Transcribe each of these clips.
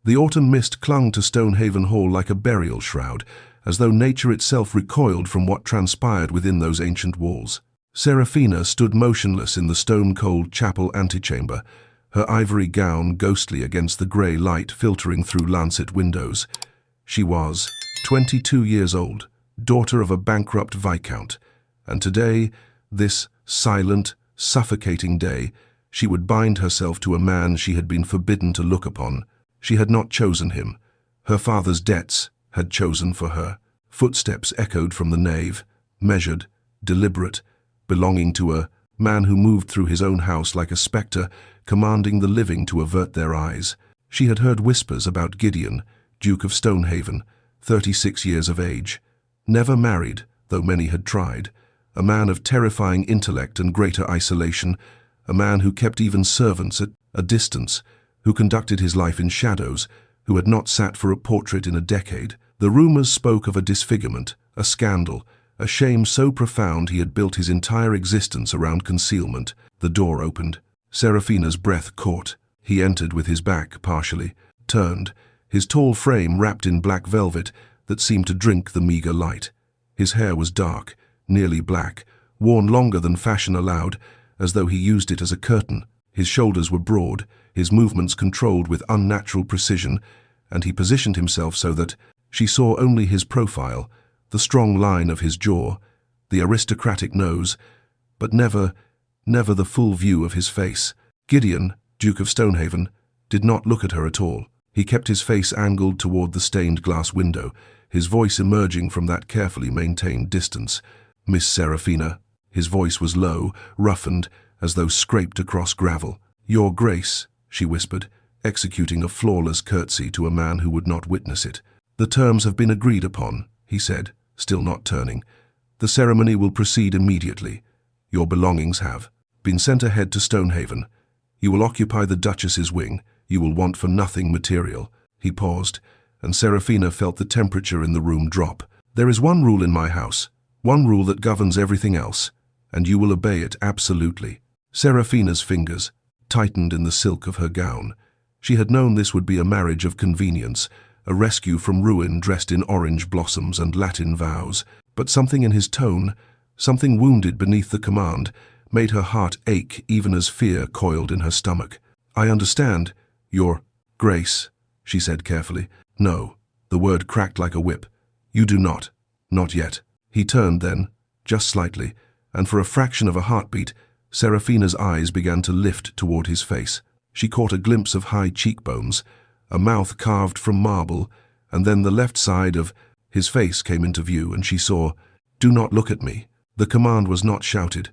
The autumn mist clung to Stonehaven Hall like a burial shroud, as though nature itself recoiled from what transpired within those ancient walls. Seraphina stood motionless in the stone-cold chapel antechamber, her ivory gown ghostly against the grey light filtering through lancet windows. She was 22 years old, daughter of a bankrupt viscount, and today, this silent, suffocating day, she would bind herself to a man she had been forbidden to look upon. She had not chosen him. Her father's debts had chosen for her. Footsteps echoed from the nave, measured, deliberate, belonging to a man who moved through his own house like a spectre, commanding the living to avert their eyes. She had heard whispers about Gideon, Duke of Stonehaven, 36 years of age, never married, though many had tried, a man of terrifying intellect and greater isolation, a man who kept even servants at a distance, who conducted his life in shadows, who had not sat for a portrait in a decade. The rumors spoke of a disfigurement, a scandal, a shame so profound he had built his entire existence around concealment. The door opened. Seraphina's breath caught. He entered with his back partially, turned, his tall frame wrapped in black velvet that seemed to drink the meager light. His hair was dark, nearly black, worn longer than fashion allowed, as though he used it as a curtain. His shoulders were broad, his movements controlled with unnatural precision, and he positioned himself so that she saw only his profile, the strong line of his jaw, the aristocratic nose, but never the full view of his face. Gideon, Duke of Stonehaven, did not look at her at all. He kept his face angled toward the stained glass window, his voice emerging from that carefully maintained distance. "Miss Seraphina." His voice was low, roughened, as though scraped across gravel. "Your Grace," she whispered, executing a flawless curtsy to a man who would not witness it. "The terms have been agreed upon," he said, still not turning. "The ceremony will proceed immediately. Your belongings have been sent ahead to Stonehaven. You will occupy the Duchess's wing. You will want for nothing material." He paused, and Seraphina felt the temperature in the room drop. "There is one rule in my house, one rule that governs everything else, and you will obey it absolutely." Seraphina's fingers tightened in the silk of her gown. She had known this would be a marriage of convenience, a rescue from ruin dressed in orange blossoms and Latin vows. But something in his tone, something wounded beneath the command, made her heart ache even as fear coiled in her stomach. "I understand, Your Grace," she said carefully. "No," the word cracked like a whip. "You do not. Not yet." He turned then, just slightly, and for a fraction of a heartbeat, Seraphina's eyes began to lift toward his face. She caught a glimpse of high cheekbones, a mouth carved from marble, and then the left side of his face came into view, and she saw, "Do not look at me." The command was not shouted.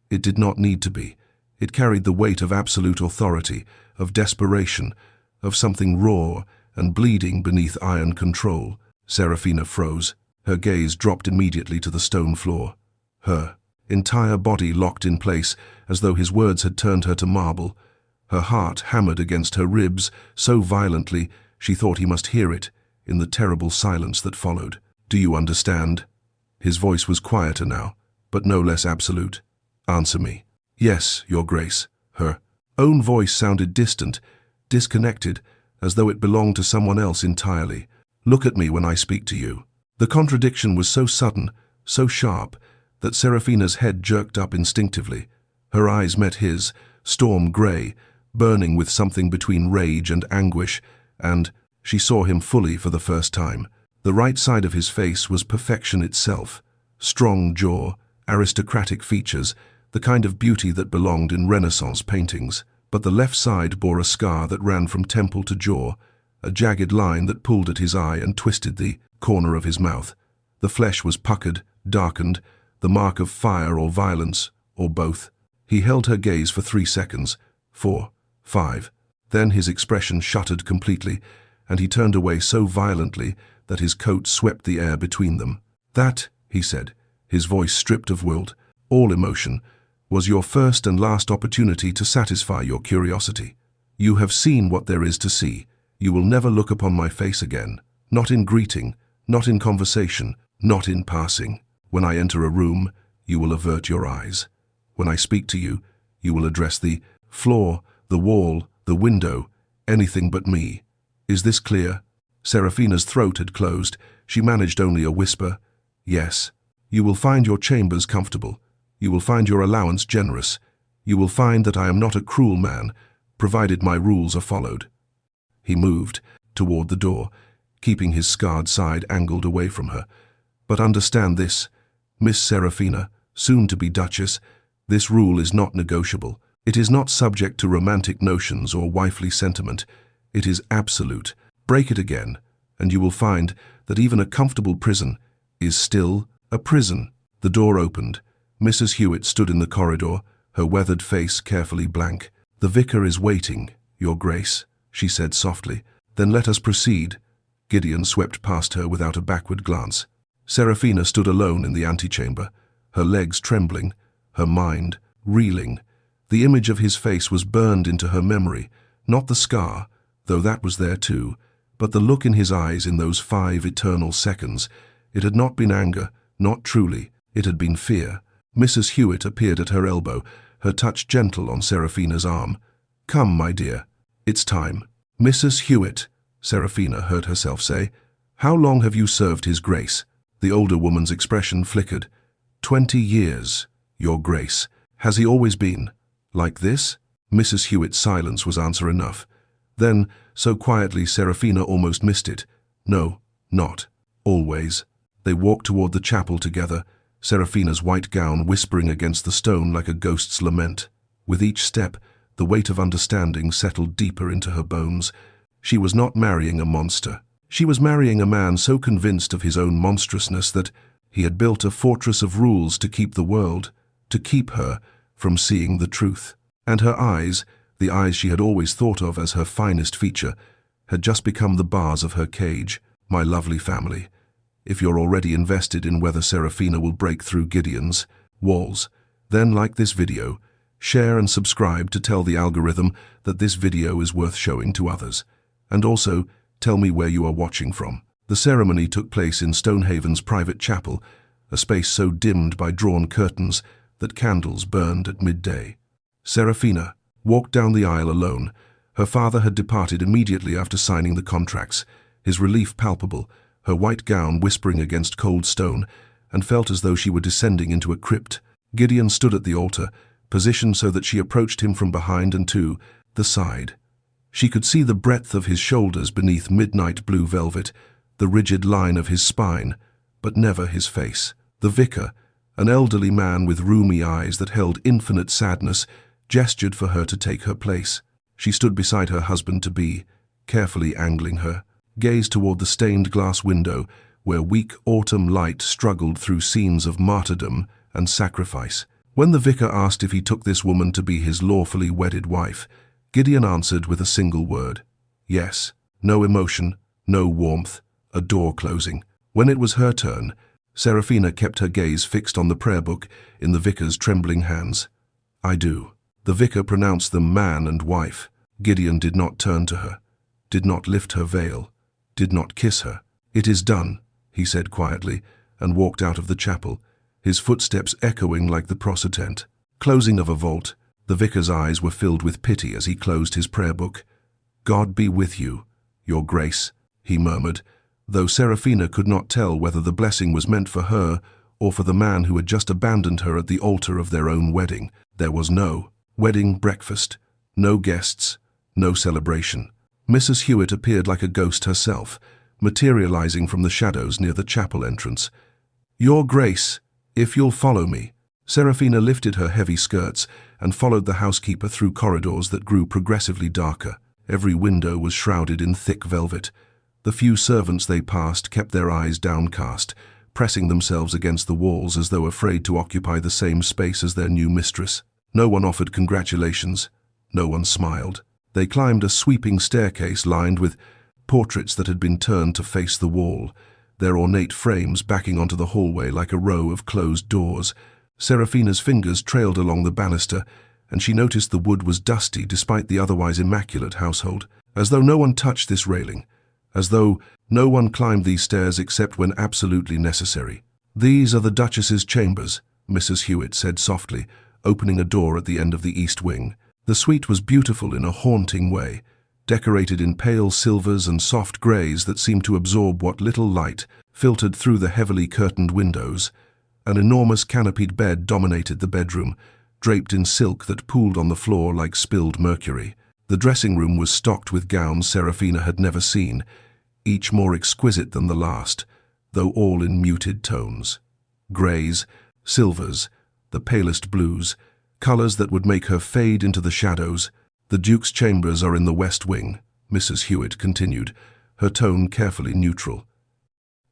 It did not need to be. It carried the weight of absolute authority, of desperation, of something raw and bleeding beneath iron control. Seraphina froze. Her gaze dropped immediately to the stone floor. Her entire body locked in place, as though his words had turned her to marble. Her heart hammered against her ribs so violently she thought he must hear it in the terrible silence that followed. "Do you understand?" His voice was quieter now, but no less absolute. "Answer me." "Yes, Your Grace." Her own voice sounded distant, disconnected, as though it belonged to someone else entirely. "Look at me when I speak to you." The contradiction was so sudden, so sharp, that Seraphina's head jerked up instinctively. Her eyes met his, storm grey, burning with something between rage and anguish, and she saw him fully for the first time. The right side of his face was perfection itself. Strong jaw, aristocratic features, the kind of beauty that belonged in Renaissance paintings. But the left side bore a scar that ran from temple to jaw, a jagged line that pulled at his eye and twisted the corner of his mouth. The flesh was puckered, darkened, the mark of fire or violence, or both. He held her gaze for 3 seconds, 4, 5. Then his expression shuttered completely, and he turned away so violently that his coat swept the air between them. "That," he said, his voice stripped of will, all emotion, "was your first and last opportunity to satisfy your curiosity. You have seen what there is to see. You will never look upon my face again, not in greeting, not in conversation, not in passing. When I enter a room, you will avert your eyes. When I speak to you, you will address the floor, the wall, the window, anything but me. Is this clear?" Seraphina's throat had closed. She managed only a whisper. "Yes. You will find your chambers comfortable. You will find your allowance generous. You will find that I am not a cruel man, provided my rules are followed." He moved toward the door, keeping his scarred side angled away from her. "But understand this, Miss Seraphina, soon to be Duchess, this rule is not negotiable. It is not subject to romantic notions or wifely sentiment. It is absolute. Break it again, and you will find that even a comfortable prison is still a prison." The door opened. Mrs. Hewitt stood in the corridor, her weathered face carefully blank. "The vicar is waiting, Your Grace," she said softly. "Then let us proceed." Gideon swept past her without a backward glance. Seraphina stood alone in the antechamber, her legs trembling, her mind reeling. The image of his face was burned into her memory, not the scar, though that was there too, but the look in his eyes in those 5 eternal seconds. It had not been anger, not truly, it had been fear. Mrs. Hewitt appeared at her elbow, her touch gentle on Seraphina's arm. "Come, my dear, it's time." "Mrs. Hewitt," Seraphina heard herself say, "how long have you served His Grace?" The older woman's expression flickered. 20 years, Your Grace. Has he always been like this?" Mrs. Hewitt's silence was answer enough. Then, so quietly Seraphina almost missed it. "No, not always." They walked toward the chapel together, Seraphina's white gown whispering against the stone like a ghost's lament. With each step, the weight of understanding settled deeper into her bones. She was not marrying a monster. She was marrying a man so convinced of his own monstrousness that he had built a fortress of rules to keep the world, to keep her from seeing the truth. And her eyes, the eyes she had always thought of as her finest feature, had just become the bars of her cage. "My lovely family, if you're already invested in whether Seraphina will break through Gideon's walls, then like this video, share and subscribe to tell the algorithm that this video is worth showing to others. And also, tell me where you are watching from." The ceremony took place in Stonehaven's private chapel, a space so dimmed by drawn curtains that candles burned at midday. Seraphina walked down the aisle alone. Her father had departed immediately after signing the contracts, his relief palpable, her white gown whispering against cold stone, and felt as though she were descending into a crypt. Gideon stood at the altar, positioned so that she approached him from behind and to the side. She could see the breadth of his shoulders beneath midnight blue velvet, the rigid line of his spine, but never his face. The vicar, an elderly man with rheumy eyes that held infinite sadness, gestured for her to take her place. She stood beside her husband-to-be, carefully angling her, gazed toward the stained glass window where weak autumn light struggled through scenes of martyrdom and sacrifice. When the vicar asked if he took this woman to be his lawfully wedded wife, Gideon answered with a single word. Yes. No emotion, no warmth, a door closing. When it was her turn, Seraphina kept her gaze fixed on the prayer book in the vicar's trembling hands. "I do." The vicar pronounced them man and wife. Gideon did not turn to her, did not lift her veil, did not kiss her. "It is done," he said quietly, and walked out of the chapel, his footsteps echoing like the prosodent. Closing of a vault, the vicar's eyes were filled with pity as he closed his prayer book. "God be with you, Your Grace," he murmured, though Seraphina could not tell whether the blessing was meant for her or for the man who had just abandoned her at the altar of their own wedding. There was no wedding breakfast, no guests, no celebration. Mrs. Hewitt appeared like a ghost herself, materializing from the shadows near the chapel entrance. "Your Grace, if you'll follow me." Seraphina lifted her heavy skirts and followed the housekeeper through corridors that grew progressively darker. Every window was shrouded in thick velvet. The few servants they passed kept their eyes downcast, pressing themselves against the walls as though afraid to occupy the same space as their new mistress. No one offered congratulations. No one smiled. They climbed a sweeping staircase lined with portraits that had been turned to face the wall, their ornate frames backing onto the hallway like a row of closed doors. Seraphina's fingers trailed along the banister, and she noticed the wood was dusty despite the otherwise immaculate household, as though no one touched this railing, as though no one climbed these stairs except when absolutely necessary. "These are the Duchess's chambers," Mrs. Hewitt said softly, opening a door at the end of the east wing. The suite was beautiful in a haunting way, decorated in pale silvers and soft greys that seemed to absorb what little light filtered through the heavily curtained windows. An enormous canopied bed dominated the bedroom, draped in silk that pooled on the floor like spilled mercury. The dressing room was stocked with gowns Serafina had never seen, each more exquisite than the last, though all in muted tones. Greys, silvers, the palest blues, colors that would make her fade into the shadows. "The Duke's chambers are in the West Wing," Mrs. Hewitt continued, her tone carefully neutral.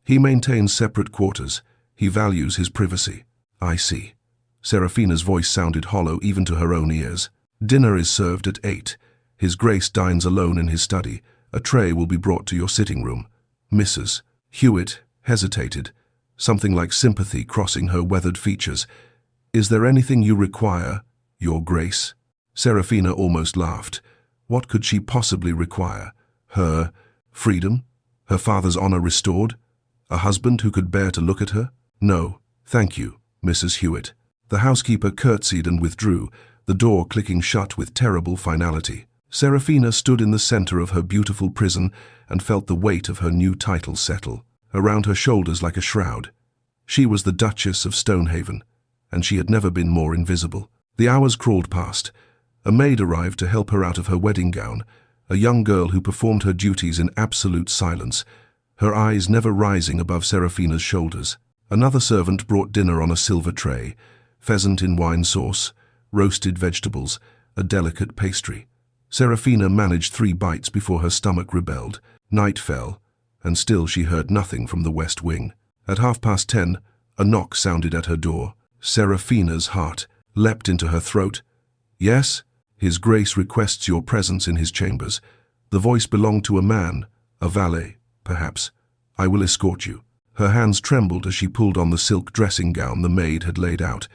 "He maintains separate quarters. He values his privacy." "I see." Serafina's voice sounded hollow even to her own ears. "Dinner is served at 8. His Grace dines alone in his study. A tray will be brought to your sitting room." Mrs. Hewitt hesitated, something like sympathy crossing her weathered features. "Is there anything you require, Your Grace?" Serafina almost laughed. What could she possibly require? Her freedom? Her father's honor restored? A husband who could bear to look at her? "No, thank you, Mrs. Hewitt." The housekeeper curtsied and withdrew, the door clicking shut with terrible finality. Serafina stood in the center of her beautiful prison and felt the weight of her new title settle around her shoulders like a shroud. She was the Duchess of Stonehaven, and she had never been more invisible. The hours crawled past. A maid arrived to help her out of her wedding gown, a young girl who performed her duties in absolute silence, her eyes never rising above Serafina's shoulders. Another servant brought dinner on a silver tray, pheasant in wine sauce, roasted vegetables, a delicate pastry. Serafina managed 3 bites before her stomach rebelled. Night fell, and still she heard nothing from the West Wing. At 10:30, a knock sounded at her door. Serafina's heart leapt into her throat. "Yes, His Grace requests your presence in his chambers." The voice belonged to a man, a valet, perhaps. "I will escort you." Her hands trembled as she pulled on the silk dressing gown the maid had laid out.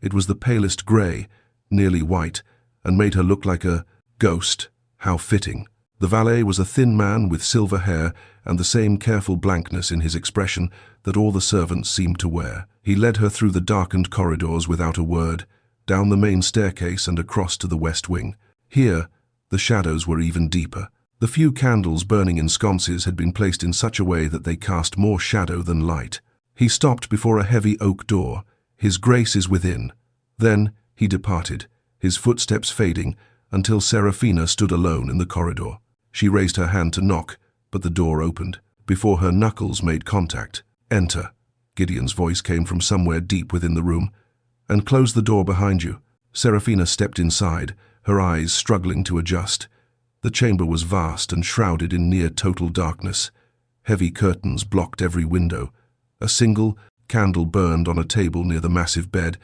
It was the palest grey, nearly white, and made her look like a ghost. How fitting. The valet was a thin man with silver hair and the same careful blankness in his expression that all the servants seemed to wear. He led her through the darkened corridors without a word, down the main staircase and across to the West Wing. Here, the shadows were even deeper. The few candles burning in sconces had been placed in such a way that they cast more shadow than light. He stopped before a heavy oak door. "His Grace is within." Then he departed, his footsteps fading, until Serafina stood alone in the corridor. She raised her hand to knock, but the door opened. Before her knuckles made contact. "Enter." Gideon's voice came from somewhere deep within the room. "And close the door behind you." Serafina stepped inside, her eyes struggling to adjust. The chamber was vast and shrouded in near-total darkness. Heavy curtains blocked every window. A single candle burned on a table near the massive bed,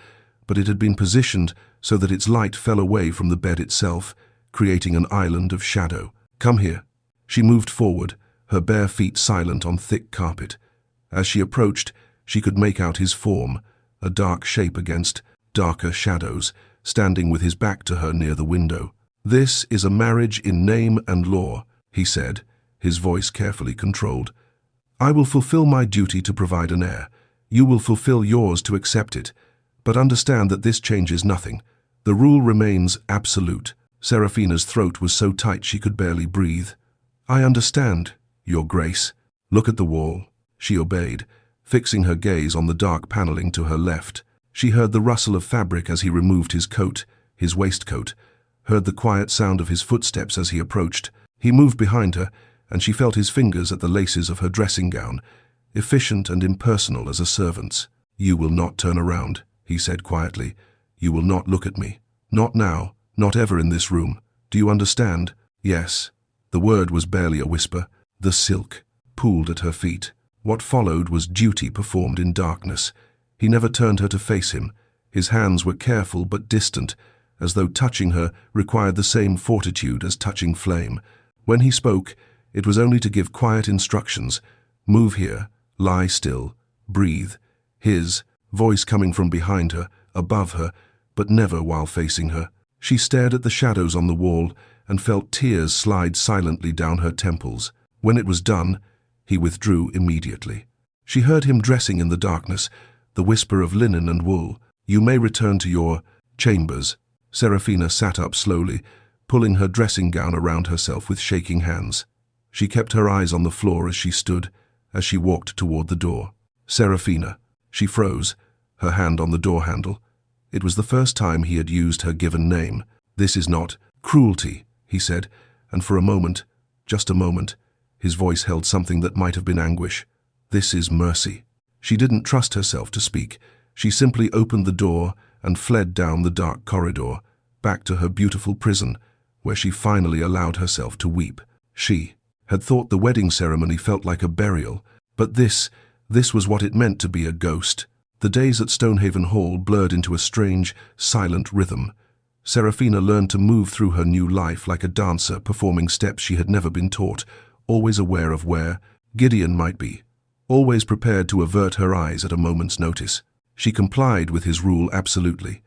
but it had been positioned so that its light fell away from the bed itself, creating an island of shadow. "Come here." She moved forward, her bare feet silent on thick carpet. As she approached, she could make out his form, a dark shape against darker shadows, standing with his back to her near the window. "This is a marriage in name and law," he said, his voice carefully controlled. "I will fulfill my duty to provide an heir. You will fulfill yours to accept it. But understand that this changes nothing. The rule remains absolute." Serafina's throat was so tight she could barely breathe. "I understand, Your Grace." "Look at the wall." She obeyed, fixing her gaze on the dark paneling to her left. She heard the rustle of fabric as he removed his coat, his waistcoat, heard the quiet sound of his footsteps as he approached. He moved behind her, and she felt his fingers at the laces of her dressing gown, efficient and impersonal as a servant's. "You will not turn around," he said quietly. "You will not look at me. Not now, not ever in this room. Do you understand?" "Yes." The word was barely a whisper. The silk pooled at her feet. What followed was duty performed in darkness. He never turned her to face him. His hands were careful but distant, as though touching her required the same fortitude as touching flame. When he spoke, it was only to give quiet instructions. "Move here, lie still, breathe." His voice coming from behind her, above her, but never while facing her. She stared at the shadows on the wall and felt tears slide silently down her temples. When it was done, he withdrew immediately. She heard him dressing in the darkness, the whisper of linen and wool. "You may return to your chambers." Serafina sat up slowly, pulling her dressing gown around herself with shaking hands. She kept her eyes on the floor as she stood, as she walked toward the door. Serafina. She froze, her hand on the door handle. It was the first time he had used her given name. "This is not cruelty," he said, and for a moment, just a moment, his voice held something that might have been anguish. "This is mercy." She didn't trust herself to speak. She simply opened the door and fled down the dark corridor, back to her beautiful prison, where she finally allowed herself to weep. She had thought the wedding ceremony felt like a burial, but this was what it meant to be a ghost. The days at Stonehaven Hall blurred into a strange, silent rhythm. Serafina learned to move through her new life like a dancer performing steps she had never been taught, always aware of where Gideon might be, always prepared to avert her eyes at a moment's notice. She complied with his rule absolutely.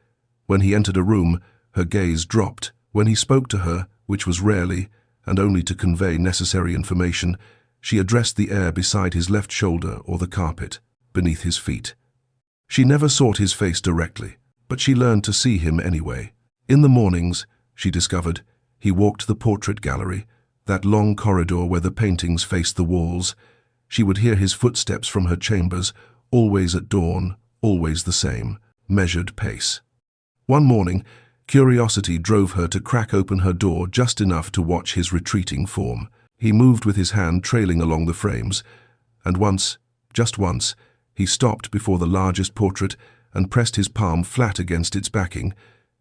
When he entered a room, her gaze dropped. When he spoke to her, which was rarely, and only to convey necessary information, she addressed the air beside his left shoulder or the carpet, beneath his feet. She never sought his face directly, but she learned to see him anyway. In the mornings, she discovered, he walked the portrait gallery, that long corridor where the paintings faced the walls. She would hear his footsteps from her chambers, always at dawn, always the same, measured pace. One morning, curiosity drove her to crack open her door just enough to watch his retreating form. He moved with his hand trailing along the frames, and once, just once, he stopped before the largest portrait and pressed his palm flat against its backing,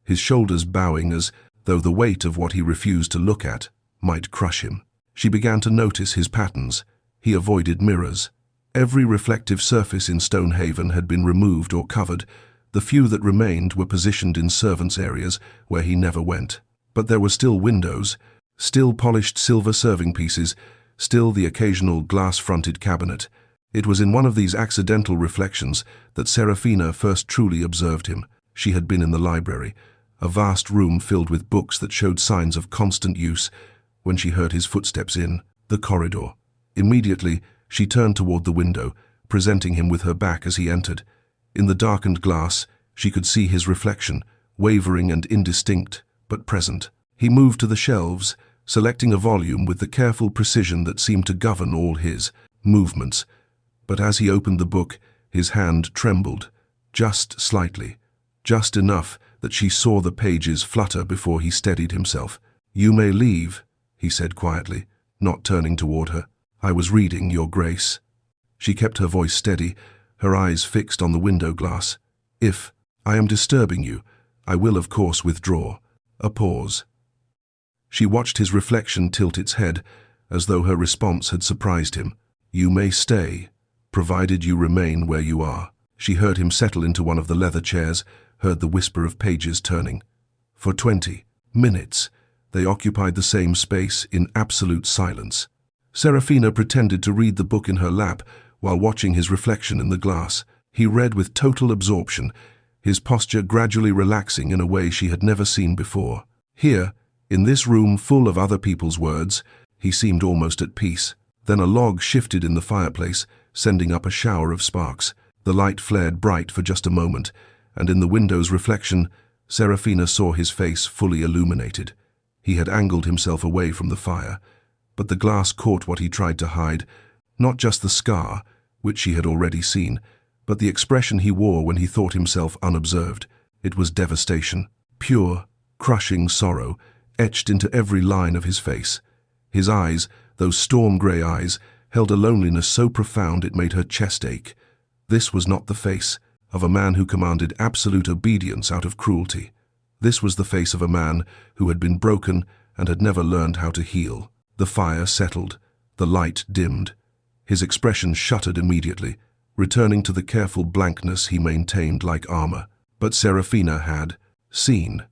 his shoulders bowing as though the weight of what he refused to look at might crush him. She began to notice his patterns. He avoided mirrors. Every reflective surface in Stonehaven had been removed or covered. The few that remained were positioned in servants' areas where he never went. But there were still windows, still polished silver serving pieces, still the occasional glass-fronted cabinet. It was in one of these accidental reflections that Serafina first truly observed him. She had been in the library, a vast room filled with books that showed signs of constant use, when she heard his footsteps in the corridor. Immediately, she turned toward the window, presenting him with her back as he entered. In the darkened glass, she could see his reflection, wavering and indistinct, but present. He moved to the shelves, selecting a volume with the careful precision that seemed to govern all his movements. But as he opened the book, his hand trembled, just slightly, just enough that she saw the pages flutter before he steadied himself. "You may leave," he said quietly, not turning toward her. "I was reading, Your Grace." She kept her voice steady, her eyes fixed on the window glass. "If I am disturbing you, I will of course withdraw." A pause. She watched his reflection tilt its head, as though her response had surprised him. "You may stay, provided you remain where you are." She heard him settle into one of the leather chairs, heard the whisper of pages turning. For 20 minutes, they occupied the same space in absolute silence. Serafina pretended to read the book in her lap while watching his reflection in the glass. He read with total absorption, his posture gradually relaxing in a way she had never seen before. Here, in this room full of other people's words, he seemed almost at peace. Then a log shifted in the fireplace, sending up a shower of sparks. The light flared bright for just a moment, and in the window's reflection, Serafina saw his face fully illuminated. He had angled himself away from the fire, but the glass caught what he tried to hide, not just the scar, which she had already seen, but the expression he wore when he thought himself unobserved. It was devastation, pure, crushing sorrow, etched into every line of his face. His eyes, those storm-grey eyes, held a loneliness so profound it made her chest ache. This was not the face of a man who commanded absolute obedience out of cruelty. This was the face of a man who had been broken and had never learned how to heal. The fire settled, the light dimmed. His expression shuttered immediately, returning to the careful blankness he maintained like armor. But Serafina had seen,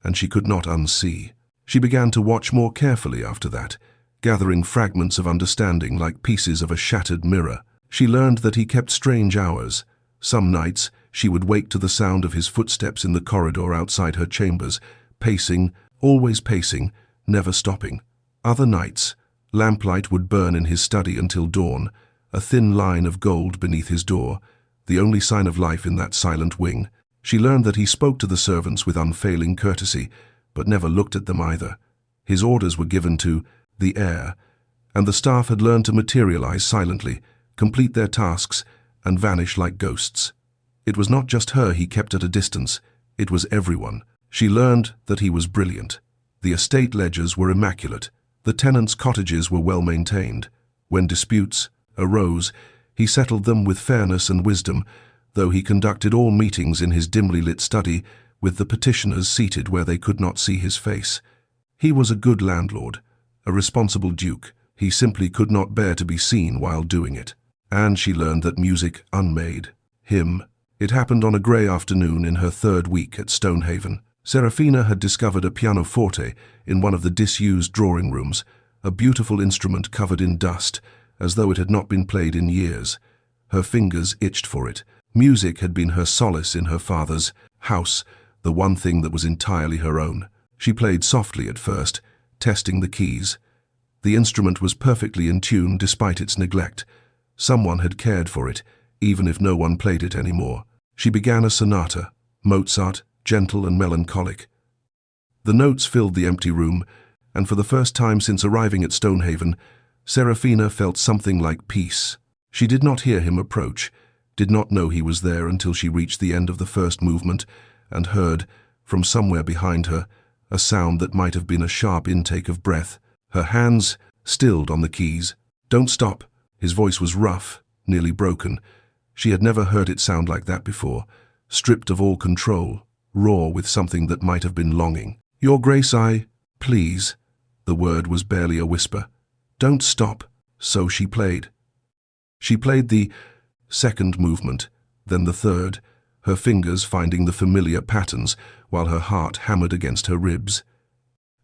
and she could not unsee. She began to watch more carefully after that, gathering fragments of understanding like pieces of a shattered mirror. She learned that he kept strange hours. Some nights, she would wake to the sound of his footsteps in the corridor outside her chambers, pacing, always pacing, never stopping. Other nights, lamplight would burn in his study until dawn, a thin line of gold beneath his door, the only sign of life in that silent wing. She learned that he spoke to the servants with unfailing courtesy, but never looked at them either. His orders were given to the air, and the staff had learned to materialize silently, complete their tasks, and vanish like ghosts. It was not just her he kept at a distance, it was everyone. She learned that he was brilliant. The estate ledgers were immaculate. The tenants' cottages were well maintained. When disputes arose, he settled them with fairness and wisdom, though he conducted all meetings in his dimly lit study with the petitioners seated where they could not see his face. He was a good landlord, a responsible duke. He simply could not bear to be seen while doing it. And she learned that music unmade him. It happened on a grey afternoon in her third week at Stonehaven. Serafina had discovered a pianoforte in one of the disused drawing rooms, a beautiful instrument covered in dust, as though it had not been played in years. Her fingers itched for it. Music had been her solace in her father's house, the one thing that was entirely her own. She played softly at first, testing the keys. The instrument was perfectly in tune despite its neglect. Someone had cared for it, even if no one played it anymore. She began a sonata, Mozart, gentle and melancholic. The notes filled the empty room, and for the first time since arriving at Stonehaven, Serafina felt something like peace. She did not hear him approach, did not know he was there until she reached the end of the first movement and heard, from somewhere behind her, a sound that might have been a sharp intake of breath. Her hands stilled on the keys. "Don't stop." His voice was rough, nearly broken. She had never heard it sound like that before, stripped of all control, raw with something that might have been longing. "Your Grace, please." The word was barely a whisper. "Don't stop." So she played. She played the second movement, then the third, her fingers finding the familiar patterns while her heart hammered against her ribs.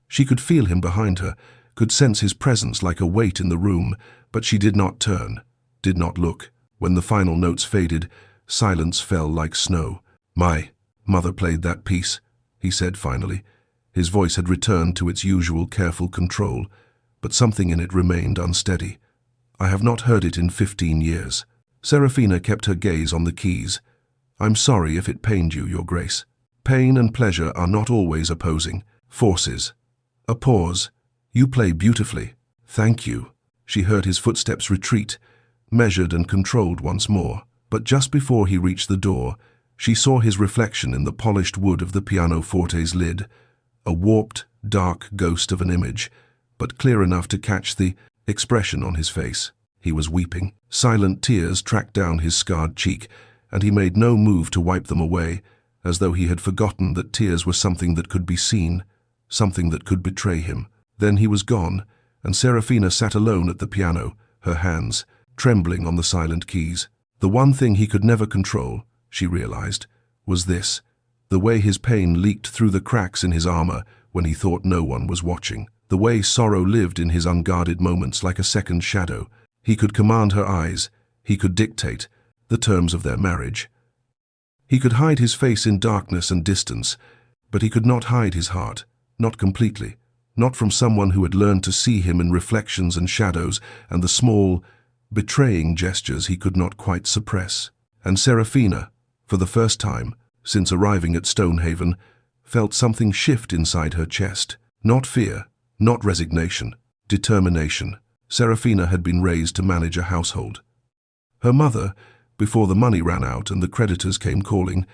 She could feel him behind her, could sense his presence like a weight in the room, but she did not turn, did not look. When the final notes faded, silence fell like snow. "My mother played that piece," he said finally. His voice had returned to its usual careful control, but something in it remained unsteady. "I have not heard it in 15 years. Serafina kept her gaze on the keys. "I'm sorry if it pained you, Your Grace. Pain and pleasure are not always opposing forces." A pause. "You play beautifully." "Thank you." She heard his footsteps retreat, measured and controlled once more. But just before he reached the door, she saw his reflection in the polished wood of the pianoforte's lid, a warped, dark ghost of an image, but clear enough to catch the expression on his face. He was weeping. Silent tears tracked down his scarred cheek, and he made no move to wipe them away, as though he had forgotten that tears were something that could be seen, something that could betray him. Then he was gone, and Serafina sat alone at the piano, her hands trembling on the silent keys. The one thing he could never control, she realized, was this, the way his pain leaked through the cracks in his armor when he thought no one was watching, the way sorrow lived in his unguarded moments like a second shadow. He could command her eyes, he could dictate the terms of their marriage. He could hide his face in darkness and distance, but he could not hide his heart, not completely, not from someone who had learned to see him in reflections and shadows and the small, betraying gestures he could not quite suppress. And Serafina, for the first time since arriving at Stonehaven, felt something shift inside her chest. Not fear, not resignation, determination. Serafina had been raised to manage a household. Her mother, before the money ran out and the creditors came calling,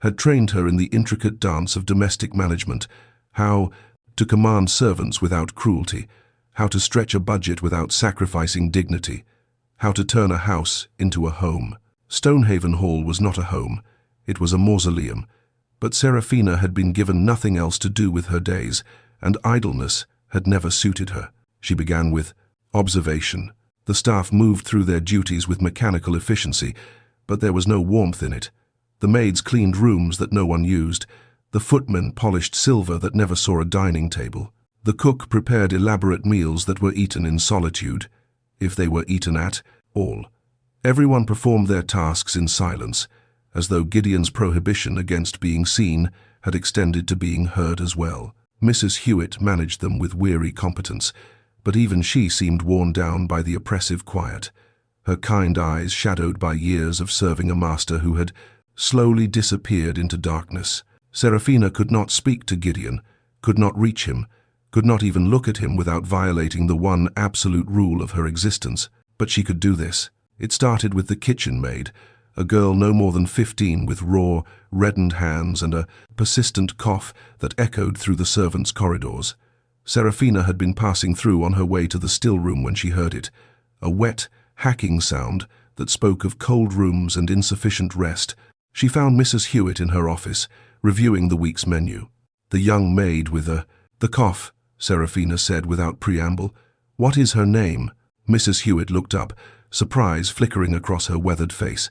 had trained her in the intricate dance of domestic management, how to command servants without cruelty, how to stretch a budget without sacrificing dignity, how to turn a house into a home. Stonehaven Hall was not a home, it was a mausoleum, but Serafina had been given nothing else to do with her days, and idleness had never suited her. She began with observation. The staff moved through their duties with mechanical efficiency, but there was no warmth in it. The maids cleaned rooms that no one used. The footmen polished silver that never saw a dining table. The cook prepared elaborate meals that were eaten in solitude, if they were eaten at all. Everyone performed their tasks in silence, as though Gideon's prohibition against being seen had extended to being heard as well. Mrs. Hewitt managed them with weary competence, but even she seemed worn down by the oppressive quiet, her kind eyes shadowed by years of serving a master who had slowly disappeared into darkness. Serafina could not speak to Gideon, could not reach him, could not even look at him without violating the one absolute rule of her existence. But she could do this. It started with the kitchen maid, a girl no more than 15 with raw, reddened hands and a persistent cough that echoed through the servants' corridors. Serafina had been passing through on her way to the still room when she heard it, a wet, hacking sound that spoke of cold rooms and insufficient rest. She found Mrs. Hewitt in her office, reviewing the week's menu. The young maid with the cough, Serafina said without preamble. "What is her name?" Mrs. Hewitt looked up, surprise flickering across her weathered face.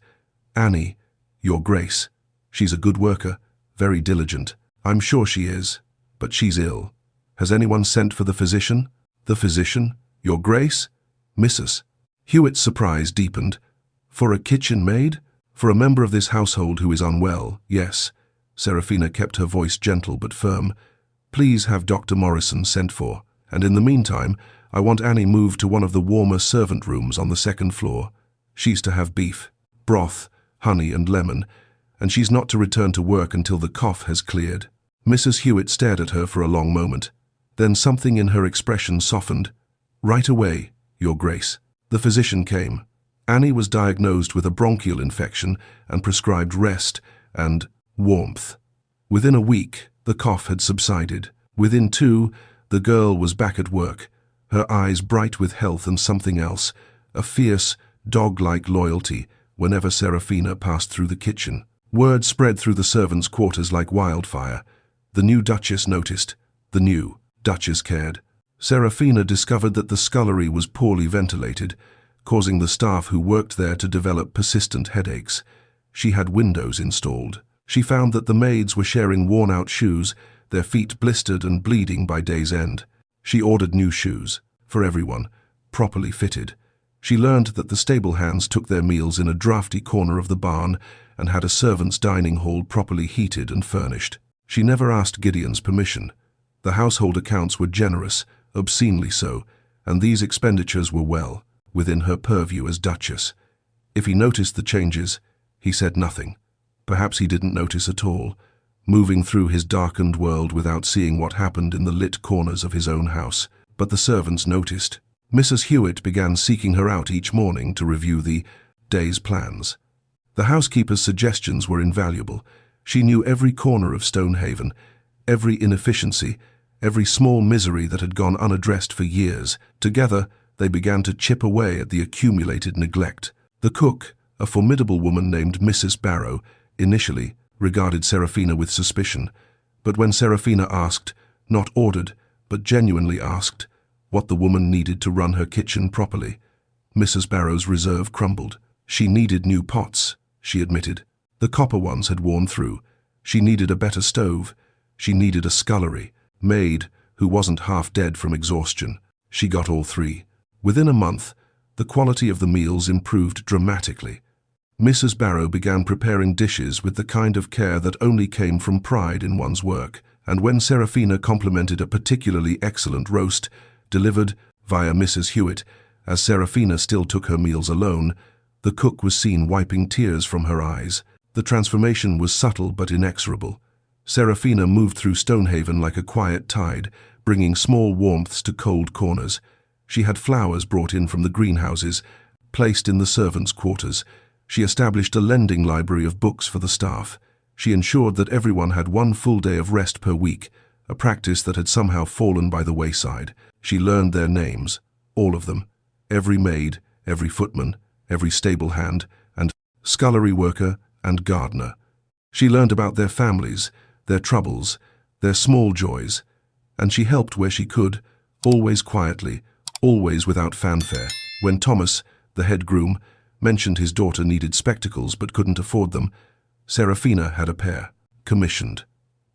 "Annie, Your Grace. She's a good worker, very diligent. I'm sure she is, but she's ill. Has anyone sent for the physician?" "The physician? Your Grace?" "Mrs." Hewitt's surprise deepened. "For a kitchen maid? For a member of this household who is unwell, yes." Serafina kept her voice gentle but firm. "Please have Dr. Morrison sent for, and in the meantime, I want Annie moved to one of the warmer servant rooms on the second floor. She's to have beef, broth, honey and lemon, and she's not to return to work until the cough has cleared." Mrs. Hewitt stared at her for a long moment. Then something in her expression softened. "Right away, Your Grace." The physician came. Annie was diagnosed with a bronchial infection and prescribed rest and warmth. Within a week, the cough had subsided. Within 2, the girl was back at work, her eyes bright with health and something else, a fierce, dog-like loyalty whenever Serafina passed through the kitchen. Word spread through the servants' quarters like wildfire. The new Duchess noticed. The new Duchess cared. Serafina discovered that the scullery was poorly ventilated, causing the staff who worked there to develop persistent headaches. She had windows installed. She found that the maids were sharing worn-out shoes, their feet blistered and bleeding by day's end. She ordered new shoes, for everyone, properly fitted. She learned that the stable hands took their meals in a drafty corner of the barn and had a servants' dining hall properly heated and furnished. She never asked Gideon's permission. The household accounts were generous, obscenely so, and these expenditures were well within her purview as Duchess. If he noticed the changes, he said nothing. Perhaps he didn't notice at all, moving through his darkened world without seeing what happened in the lit corners of his own house. But the servants noticed. Mrs. Hewitt began seeking her out each morning to review the day's plans. The housekeeper's suggestions were invaluable. She knew every corner of Stonehaven, every inefficiency, every small misery that had gone unaddressed for years. Together, they began to chip away at the accumulated neglect. The cook, a formidable woman named Mrs. Barrow, initially regarded Serafina with suspicion, but when Serafina asked, not ordered, but genuinely asked, what the woman needed to run her kitchen properly, Mrs. Barrow's reserve crumbled. She needed new pots, she admitted. The copper ones had worn through. She needed a better stove. She needed a scullery, maid who wasn't half dead from exhaustion. She got all 3. Within a month, the quality of the meals improved dramatically. Mrs. Barrow began preparing dishes with the kind of care that only came from pride in one's work, and when Serafina complimented a particularly excellent roast, delivered via Mrs. Hewitt, as Serafina still took her meals alone, the cook was seen wiping tears from her eyes. The transformation was subtle but inexorable. Serafina moved through Stonehaven like a quiet tide, bringing small warmths to cold corners. She had flowers brought in from the greenhouses, placed in the servants' quarters. She established a lending library of books for the staff. She ensured that everyone had 1 full day of rest per week, a practice that had somehow fallen by the wayside. She learned their names, all of them, every maid, every footman, every stable hand, and scullery worker and gardener. She learned about their families, their troubles, their small joys, and she helped where she could, always quietly, always without fanfare. When Thomas, the head groom, mentioned his daughter needed spectacles but couldn't afford them, Serafina had a pair, commissioned.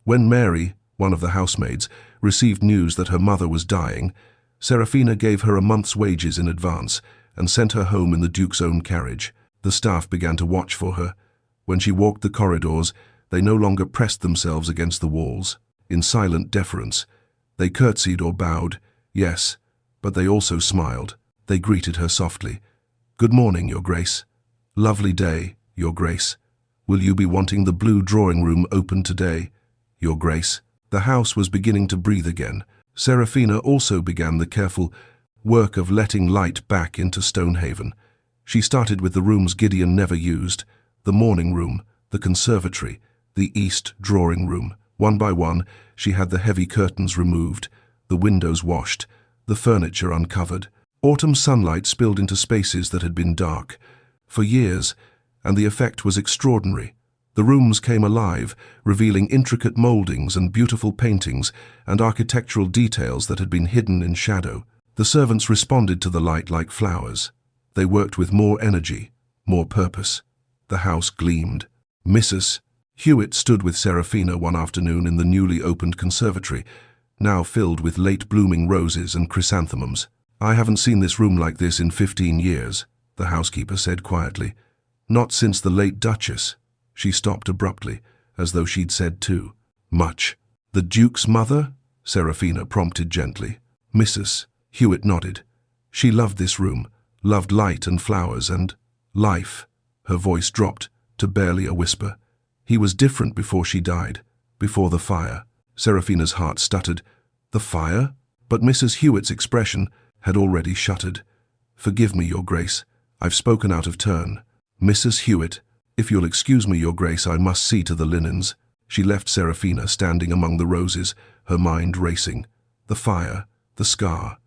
When Mary, one of the housemaids, received news that her mother was dying, Serafina gave her a month's wages in advance and sent her home in the Duke's own carriage. The staff began to watch for her. When she walked the corridors, they no longer pressed themselves against the walls. In silent deference, they curtsied or bowed, yes, but they also smiled. They greeted her softly. "Good morning, Your Grace." "Lovely day, Your Grace." "Will you be wanting the blue drawing room open today, Your Grace?" The house was beginning to breathe again. Serafina also began the careful work of letting light back into Stonehaven. She started with the rooms Gideon never used: the morning room, the conservatory, the east drawing room. One by one, she had the heavy curtains removed, the windows washed, the furniture uncovered. Autumn sunlight spilled into spaces that had been dark for years, and the effect was extraordinary. The rooms came alive, revealing intricate moldings and beautiful paintings and architectural details that had been hidden in shadow. The servants responded to the light like flowers. They worked with more energy, more purpose. The house gleamed. Mrs. Hewitt stood with Serafina one afternoon in the newly opened conservatory, now filled with late-blooming roses and chrysanthemums. "I haven't seen this room like this in 15 years, the housekeeper said quietly. "Not since the late Duchess." She stopped abruptly, as though she'd said too much. "The Duke's mother?" Serafina prompted gently. Mrs. Hewitt nodded. She loved this room, loved light and flowers and life. Her voice dropped to barely a whisper. "He was different before she died, before the fire." Serafina's heart stuttered. "The fire?" But Mrs. Hewitt's expression had already shuttered. "Forgive me, Your Grace. I've spoken out of turn." "Mrs. Hewitt, if you'll excuse me, Your Grace, I must see to the linens." She left Serafina standing among the roses, her mind racing. The fire, the scar.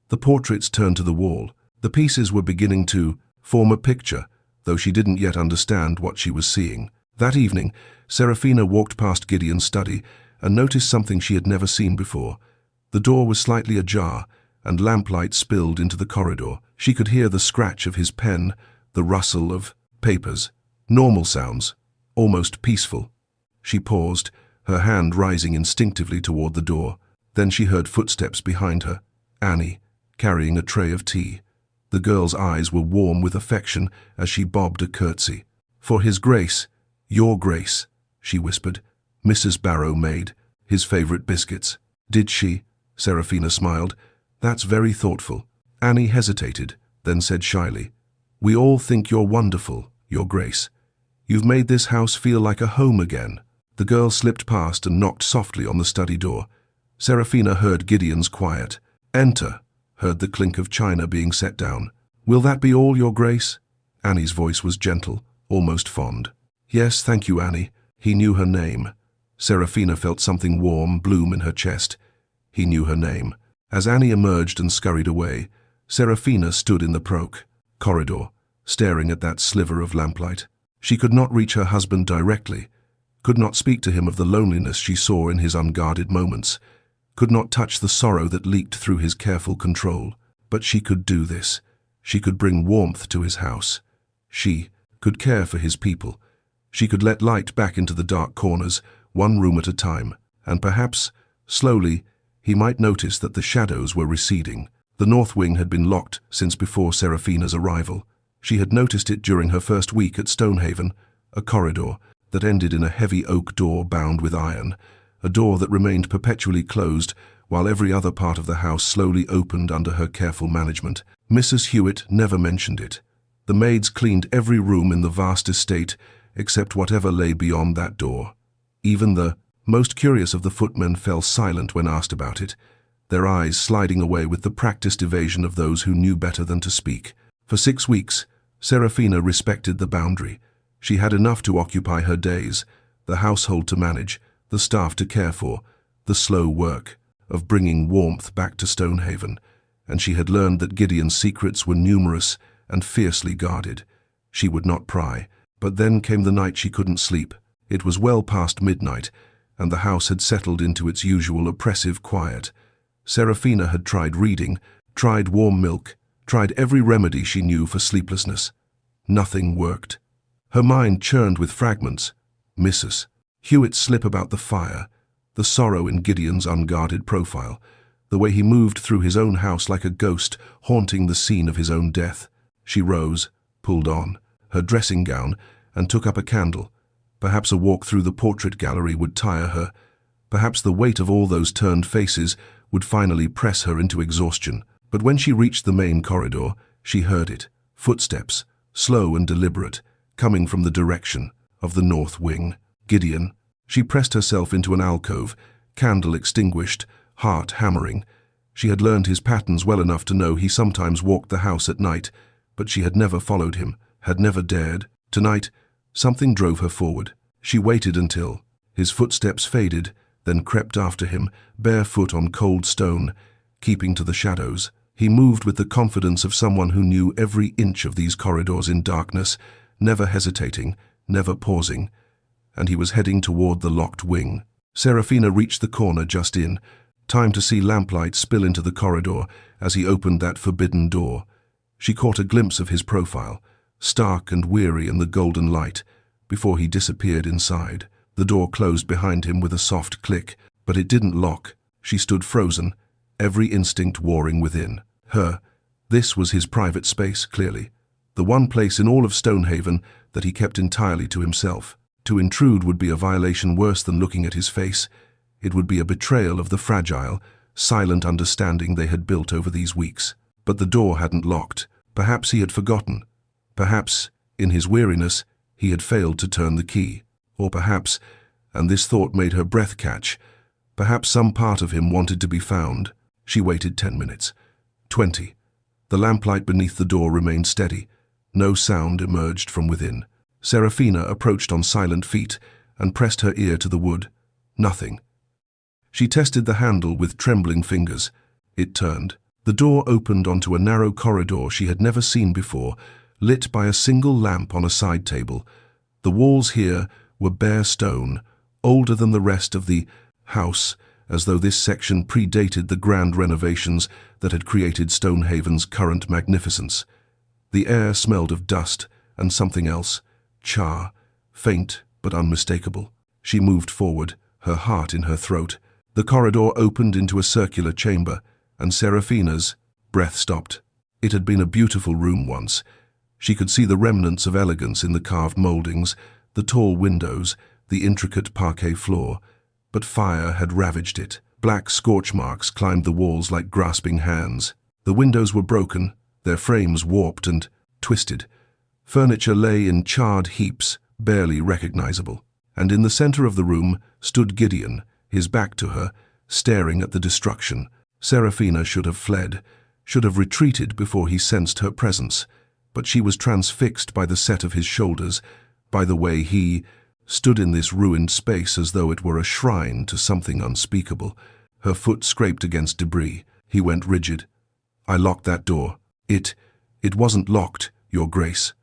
The portraits turned to the wall. The pieces were beginning to form a picture, though she didn't yet understand what she was seeing. That evening, Serafina walked past Gideon's study and noticed something she had never seen before. The door was slightly ajar, and lamplight spilled into the corridor. She could hear the scratch of his pen, the rustle of papers. Normal sounds, almost peaceful. She paused, her hand rising instinctively toward the door. Then she heard footsteps behind her. Annie, carrying a tray of tea. The girl's eyes were warm with affection as she bobbed a curtsy. "For His Grace, Your Grace," she whispered. "Mrs. Barrow made his favorite biscuits." "Did she?" Serafina smiled. "That's very thoughtful." Annie hesitated, then said shyly, "We all think you're wonderful, Your Grace. You've made this house feel like a home again." The girl slipped past and knocked softly on the study door. Serafina heard Gideon's quiet "Enter," heard the clink of china being set down. "Will that be all, Your Grace?" Annie's voice was gentle, almost fond. "Yes, thank you, Annie." He knew her name. Serafina felt something warm bloom in her chest. He knew her name. As Annie emerged and scurried away, Serafina stood in the corridor, staring at that sliver of lamplight. She could not reach her husband directly, could not speak to him of the loneliness she saw in his unguarded moments, could not touch the sorrow that leaked through his careful control. But she could do this. She could bring warmth to his house. She could care for his people. She could let light back into the dark corners, one room at a time, and perhaps, slowly, he might notice that the shadows were receding. The north wing had been locked since before Serafina's arrival. She had noticed it during her first week at Stonehaven, a corridor that ended in a heavy oak door bound with iron, a door that remained perpetually closed while every other part of the house slowly opened under her careful management. Mrs. Hewitt never mentioned it. The maids cleaned every room in the vast estate except whatever lay beyond that door. Even the most curious of the footmen fell silent when asked about it, their eyes sliding away with the practiced evasion of those who knew better than to speak. For 6 weeks, Serafina respected the boundary. She had enough to occupy her days, the household to manage, the staff to care for, the slow work of bringing warmth back to Stonehaven, and she had learned that Gideon's secrets were numerous and fiercely guarded. She would not pry, but then came the night she couldn't sleep. It was well past midnight, and the house had settled into its usual oppressive quiet. Serafina had tried reading, tried warm milk, tried every remedy she knew for sleeplessness. Nothing worked. Her mind churned with fragments. Mrs. Hewitt's slip about the fire, the sorrow in Gideon's unguarded profile, the way he moved through his own house like a ghost, haunting the scene of his own death. She rose, pulled on her dressing gown, and took up a candle. Perhaps a walk through the portrait gallery would tire her. Perhaps the weight of all those turned faces would finally press her into exhaustion. But when she reached the main corridor, she heard it. Footsteps, slow and deliberate, coming from the direction of the north wing. Gideon. She pressed herself into an alcove, candle extinguished, heart hammering. She had learned his patterns well enough to know he sometimes walked the house at night, but she had never followed him, had never dared. Tonight, something drove her forward. She waited until his footsteps faded, then crept after him, barefoot on cold stone, keeping to the shadows. He moved with the confidence of someone who knew every inch of these corridors in darkness, never hesitating, never pausing, and he was heading toward the locked wing. Serafina reached the corner just in time to see lamplight spill into the corridor as he opened that forbidden door. She caught a glimpse of his profile, stark and weary in the golden light, before he disappeared inside. The door closed behind him with a soft click, but it didn't lock. She stood frozen, every instinct warring within her. This was his private space, clearly. The one place in all of Stonehaven that he kept entirely to himself. To intrude would be a violation worse than looking at his face. It would be a betrayal of the fragile, silent understanding they had built over these weeks. But the door hadn't locked. Perhaps he had forgotten. Perhaps, in his weariness, he had failed to turn the key. Or perhaps, and this thought made her breath catch, perhaps some part of him wanted to be found. She waited 10 minutes. 20. The lamplight beneath the door remained steady. No sound emerged from within. Serafina approached on silent feet and pressed her ear to the wood. Nothing. She tested the handle with trembling fingers. It turned. The door opened onto a narrow corridor she had never seen before, lit by a single lamp on a side table. The walls here were bare stone, older than the rest of the house, as though this section predated the grand renovations that had created Stonehaven's current magnificence. The air smelled of dust and something else, char, faint but unmistakable. She moved forward, her heart in her throat. The corridor opened into a circular chamber, and Serafina's breath stopped. It had been a beautiful room once. She could see the remnants of elegance in the carved moldings, the tall windows, the intricate parquet floor, but fire had ravaged it. Black scorch marks climbed the walls like grasping hands. The windows were broken, their frames warped and twisted. Furniture lay in charred heaps, barely recognizable. And in the center of the room stood Gideon, his back to her, staring at the destruction. Serafina should have fled, should have retreated before he sensed her presence, but she was transfixed by the set of his shoulders, by the way he stood in this ruined space as though it were a shrine to something unspeakable. Her foot scraped against debris. He went rigid. "I locked that door. It wasn't locked, Your Grace."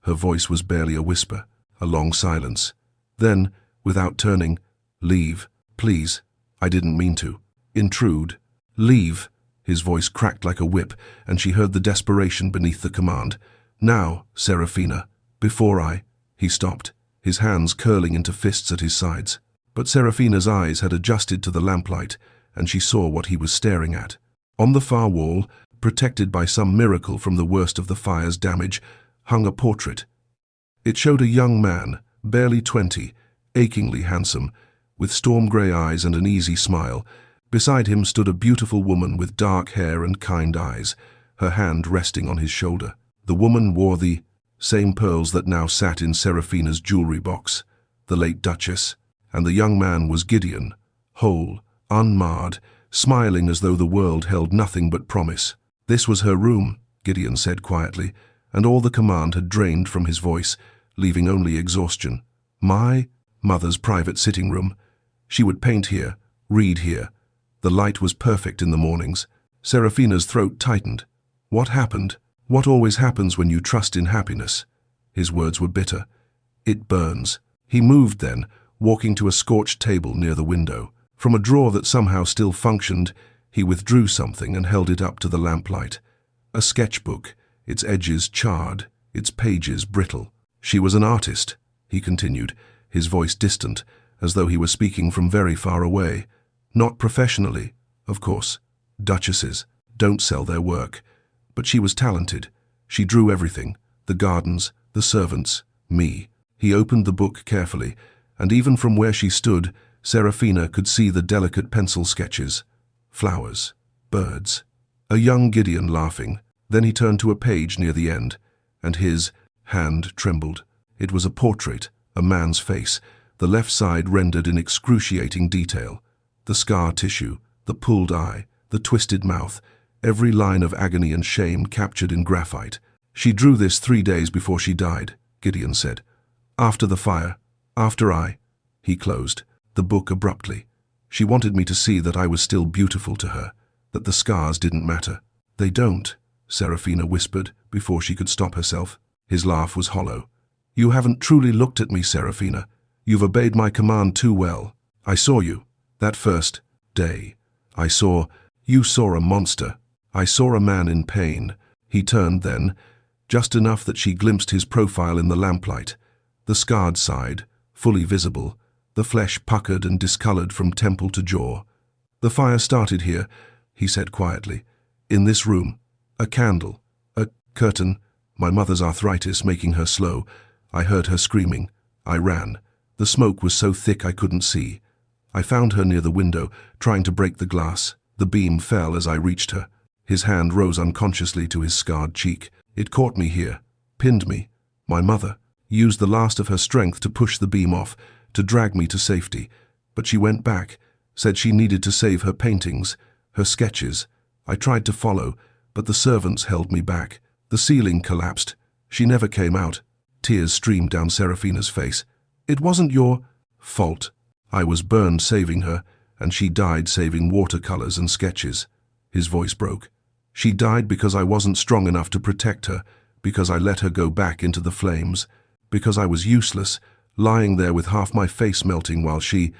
Her voice was barely a whisper, a long silence. Then, without turning, "Leave, please. I didn't mean to intrude. Leave." His voice cracked like a whip, and she heard the desperation beneath the command. "Now, Serafina, before I—" He stopped, his hands curling into fists at his sides. But Serafina's eyes had adjusted to the lamplight, and she saw what he was staring at. On the far wall, protected by some miracle from the worst of the fire's damage, hung a portrait. It showed a young man, barely 20, achingly handsome, with storm-grey eyes and an easy smile. Beside him stood a beautiful woman with dark hair and kind eyes, her hand resting on his shoulder. The woman wore the same pearls that now sat in Serafina's jewelry box, the late Duchess, and the young man was Gideon, whole, unmarred, smiling as though the world held nothing but promise. "This was her room," Gideon said quietly, and all the command had drained from his voice, leaving only exhaustion. "My mother's private sitting room. She would paint here, read here. The light was perfect in the mornings." Serafina's throat tightened. What happened? What always happens when you trust in happiness? His words were bitter. "It burns." He moved then, walking to a scorched table near the window. From a drawer that somehow still functioned, he withdrew something and held it up to the lamplight. A sketchbook, its edges charred, its pages brittle. "She was an artist," he continued, his voice distant, as though he were speaking from very far away. "Not professionally, of course. Duchesses don't sell their work. But she was talented. She drew everything, the gardens, the servants, me." He opened the book carefully, and even from where she stood, Serafina could see the delicate pencil sketches. Flowers, birds, a young Gideon laughing. Then he turned to a page near the end, and his hand trembled. It was a portrait, a man's face, the left side rendered in excruciating detail. The scar tissue, the pulled eye, the twisted mouth, every line of agony and shame captured in graphite. "She drew this 3 days before she died," Gideon said. "After the fire, after I—" He closed the book abruptly. "She wanted me to see that I was still beautiful to her, that the scars didn't matter." "They don't," Serafina whispered before she could stop herself. His laugh was hollow. "You haven't truly looked at me, Serafina. You've obeyed my command too well. I saw you, that first day. You saw a monster. I saw a man in pain." He turned then, just enough that she glimpsed his profile in the lamplight, the scarred side, fully visible, the flesh puckered and discolored from temple to jaw. "The fire started here," he said quietly. "In this room. A candle, a curtain, my mother's arthritis making her slow. I heard her screaming. I ran. The smoke was so thick I couldn't see. I found her near the window, trying to break the glass. The beam fell as I reached her." His hand rose unconsciously to his scarred cheek. "It caught me here, pinned me. My mother used the last of her strength to push the beam off, to drag me to safety. But she went back, said she needed to save her paintings, her sketches. I tried to follow, but the servants held me back. The ceiling collapsed. She never came out." Tears streamed down Serafina's face. "It wasn't your fault. I was burned saving her, and she died saving watercolors and sketches." His voice broke. "She died because I wasn't strong enough to protect her, because I let her go back into the flames, because I was useless, lying there with half my face melting while she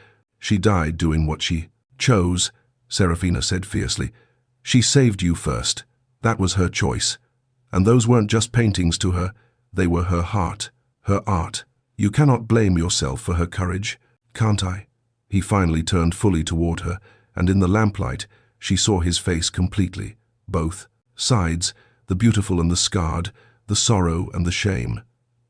died doing what she chose," Serafina said fiercely. "She saved you first. That was her choice. And those weren't just paintings to her, they were her heart, her art. You cannot blame yourself for her courage, can't I?" He finally turned fully toward her, and in the lamplight, she saw his face completely, both sides, the beautiful and the scarred, the sorrow and the shame.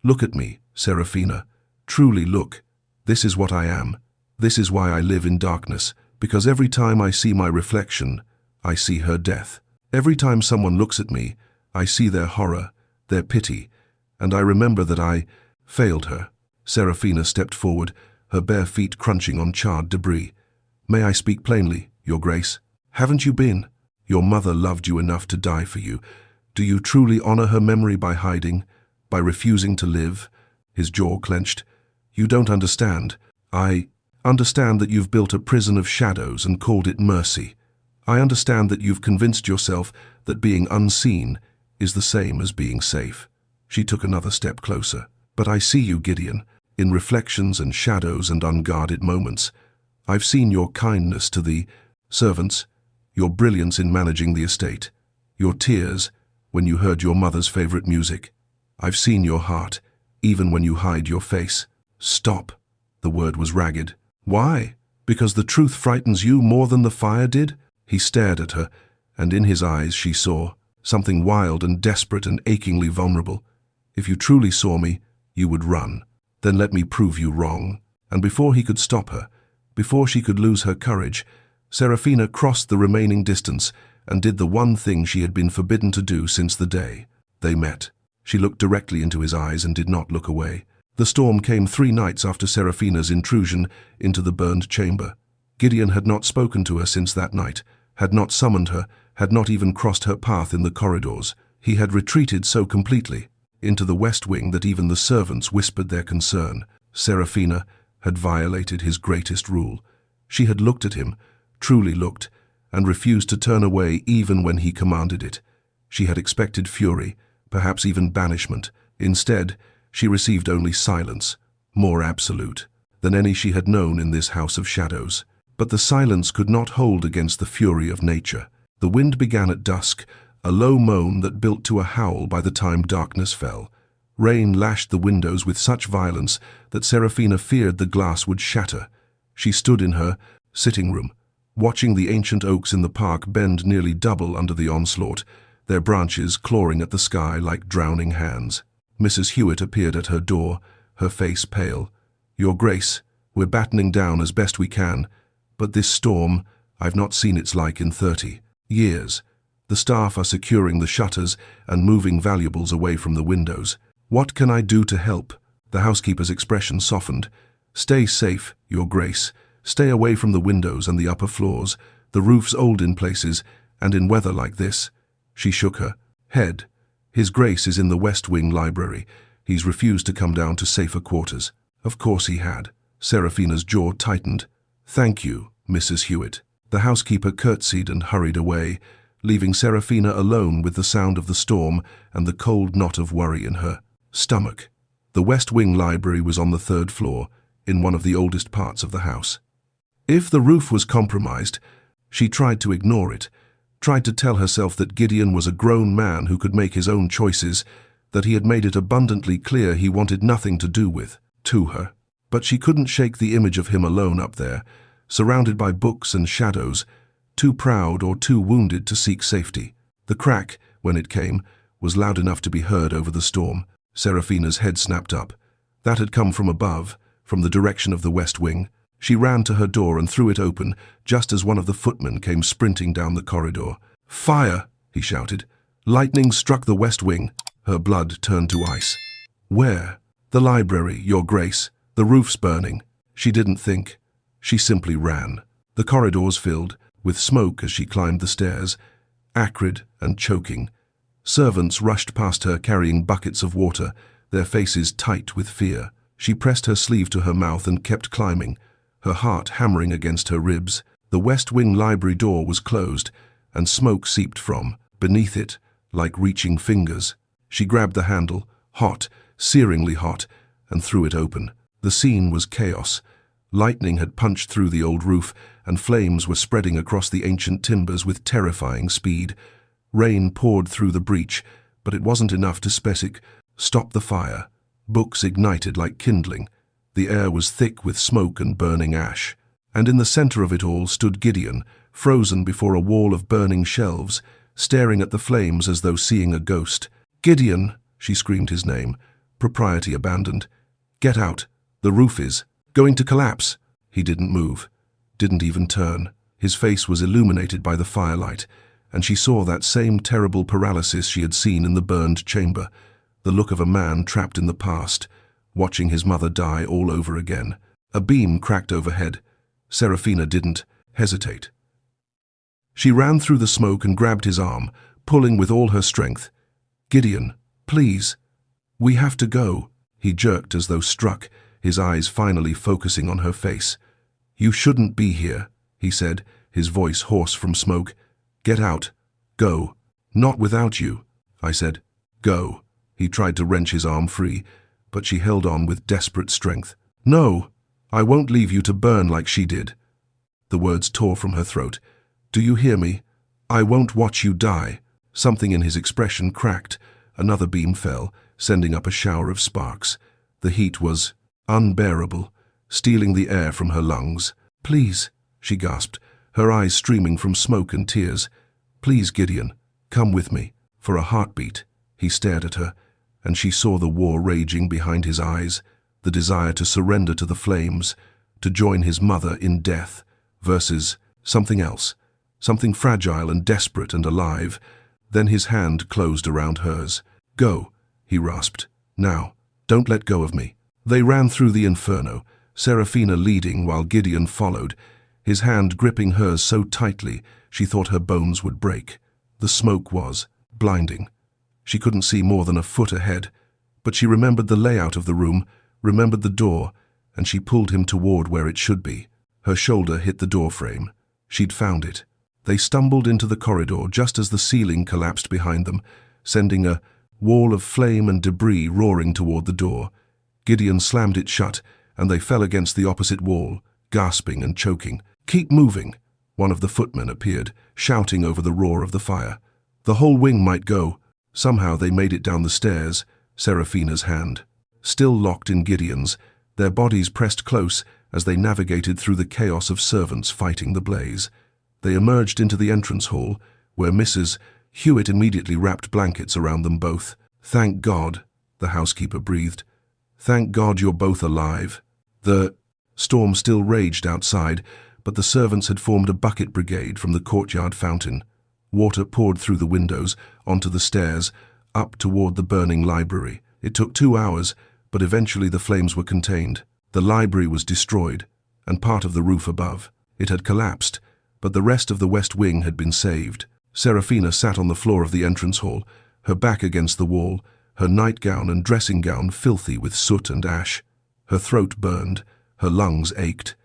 "Look at me, Serafina. Truly look. This is what I am. This is why I live in darkness, because every time I see my reflection, I see her death. Every time someone looks at me, I see their horror, their pity, and I remember that I failed her." Serafina stepped forward, her bare feet crunching on charred debris. "May I speak plainly, Your Grace? Haven't you been? Your mother loved you enough to die for you. Do you truly honor her memory by hiding, by refusing to live?" His jaw clenched. "You don't understand. I understand that you've built a prison of shadows and called it mercy. I understand that you've convinced yourself that being unseen is the same as being safe." She took another step closer. "But I see you, Gideon, in reflections and shadows and unguarded moments. I've seen your kindness to the servants, your brilliance in managing the estate, your tears when you heard your mother's favorite music. I've seen your heart, even when you hide your face." "Stop." The word was ragged. "Why? Because the truth frightens you more than the fire did?" He stared at her, and in his eyes she saw something wild and desperate and achingly vulnerable. "If you truly saw me, you would run. Then let me prove you wrong." And before he could stop her, before she could lose her courage, Serafina crossed the remaining distance and did the one thing she had been forbidden to do since the day they met. She looked directly into his eyes and did not look away. The storm came 3 nights after Serafina's intrusion into the burned chamber. Gideon had not spoken to her since that night, had not summoned her, had not even crossed her path in the corridors. He had retreated so completely into the west wing that even the servants whispered their concern. Serafina had violated his greatest rule. She had looked at him, truly looked, and refused to turn away even when he commanded it. She had expected fury, perhaps even banishment. Instead, she received only silence, more absolute than any she had known in this house of shadows. But the silence could not hold against the fury of nature. The wind began at dusk, a low moan that built to a howl by the time darkness fell. Rain lashed the windows with such violence that Serafina feared the glass would shatter. She stood in her sitting room, watching the ancient oaks in the park bend nearly double under the onslaught, their branches clawing at the sky like drowning hands. Mrs. Hewitt appeared at her door, her face pale. "Your Grace, we're battening down as best we can, but this storm, I've not seen its like in 30 years. The staff are securing the shutters and moving valuables away from the windows. What can I do to help?" The housekeeper's expression softened. "Stay safe, Your Grace. Stay away from the windows and the upper floors. The roof's old in places, and in weather like this. She shook her head. His Grace is in the West Wing library. He's refused to come down to safer quarters. Of course he had. Seraphina's jaw tightened. Thank you, Mrs. Hewitt. The housekeeper curtsied and hurried away, leaving Seraphina alone with the sound of the storm and the cold knot of worry in her stomach. The West Wing library was on the 3rd floor, in one of the oldest parts of the house. If the roof was compromised, she tried to ignore it, tried to tell herself that Gideon was a grown man who could make his own choices, that he had made it abundantly clear he wanted nothing to do with her. But she couldn't shake the image of him alone up there, surrounded by books and shadows, too proud or too wounded to seek safety. The crack, when it came, was loud enough to be heard over the storm. Seraphina's head snapped up. That had come from above, from the direction of the West Wing. She ran to her door and threw it open, just as one of the footmen came sprinting down the corridor. "Fire!" he shouted. "Lightning struck the West Wing." Her blood turned to ice. "Where?" "The library, Your Grace. The roof's burning." She didn't think. She simply ran. The corridors filled, with smoke as she climbed the stairs, acrid and choking. Servants rushed past her carrying buckets of water, their faces tight with fear. She pressed her sleeve to her mouth and kept climbing, her heart hammering against her ribs. The West Wing library door was closed, and smoke seeped from beneath it, like reaching fingers. She grabbed the handle, hot, searingly hot, and threw it open. The scene was chaos. Lightning had punched through the old roof, and flames were spreading across the ancient timbers with terrifying speed. Rain poured through the breach, but it wasn't enough to stop the fire. Books ignited like kindling. The air was thick with smoke and burning ash. And in the center of it all stood Gideon, frozen before a wall of burning shelves, staring at the flames as though seeing a ghost. "Gideon!" she screamed his name, propriety abandoned. "Get out! The roof is going to collapse!" He didn't move, didn't even turn. His face was illuminated by the firelight, and she saw that same terrible paralysis she had seen in the burned chamber, the look of a man trapped in the past, watching his mother die all over again. A beam cracked overhead. Seraphina didn't hesitate. She ran through the smoke and grabbed his arm, pulling with all her strength. "Gideon, please. We have to go." He jerked as though struck, his eyes finally focusing on her face. "You shouldn't be here," he said, his voice hoarse from smoke. "Get out. Go." "Not without you," I said. "Go." He tried to wrench his arm free, but she held on with desperate strength. "No, I won't leave you to burn like she did." The words tore from her throat. "Do you hear me? I won't watch you die." Something in his expression cracked. Another beam fell, sending up a shower of sparks. The heat was unbearable, stealing the air from her lungs. "Please," she gasped, her eyes streaming from smoke and tears. "Please, Gideon, come with me." For a heartbeat, he stared at her, and she saw the war raging behind his eyes, the desire to surrender to the flames, to join his mother in death, versus something else, something fragile and desperate and alive. Then his hand closed around hers. "Go," he rasped. "Now, don't let go of me." They ran through the inferno, Seraphina leading while Gideon followed, his hand gripping hers so tightly she thought her bones would break. The smoke was blinding. She couldn't see more than a foot ahead, but she remembered the layout of the room, remembered the door, and she pulled him toward where it should be. Her shoulder hit the door frame. She'd found it. They stumbled into the corridor just as the ceiling collapsed behind them, sending a wall of flame and debris roaring toward the door. Gideon slammed it shut, and they fell against the opposite wall, gasping and choking. "Keep moving!" One of the footmen appeared, shouting over the roar of the fire. The whole wing might go. Somehow they made it down the stairs, Seraphina's hand still locked in Gideon's, their bodies pressed close as they navigated through the chaos of servants fighting the blaze. They emerged into the entrance hall, where Mrs. Hewitt immediately wrapped blankets around them both. "Thank God," the housekeeper breathed. "Thank God you're both alive." The storm still raged outside, but the servants had formed a bucket brigade from the courtyard fountain. Water poured through the windows, onto the stairs, up toward the burning library. It took 2 hours, but eventually the flames were contained. The library was destroyed, and part of the roof above. It had collapsed, but the rest of the West Wing had been saved. Serafina sat on the floor of the entrance hall, her back against the wall, her nightgown and dressing gown filthy with soot and ash. Her throat burned, her lungs ached.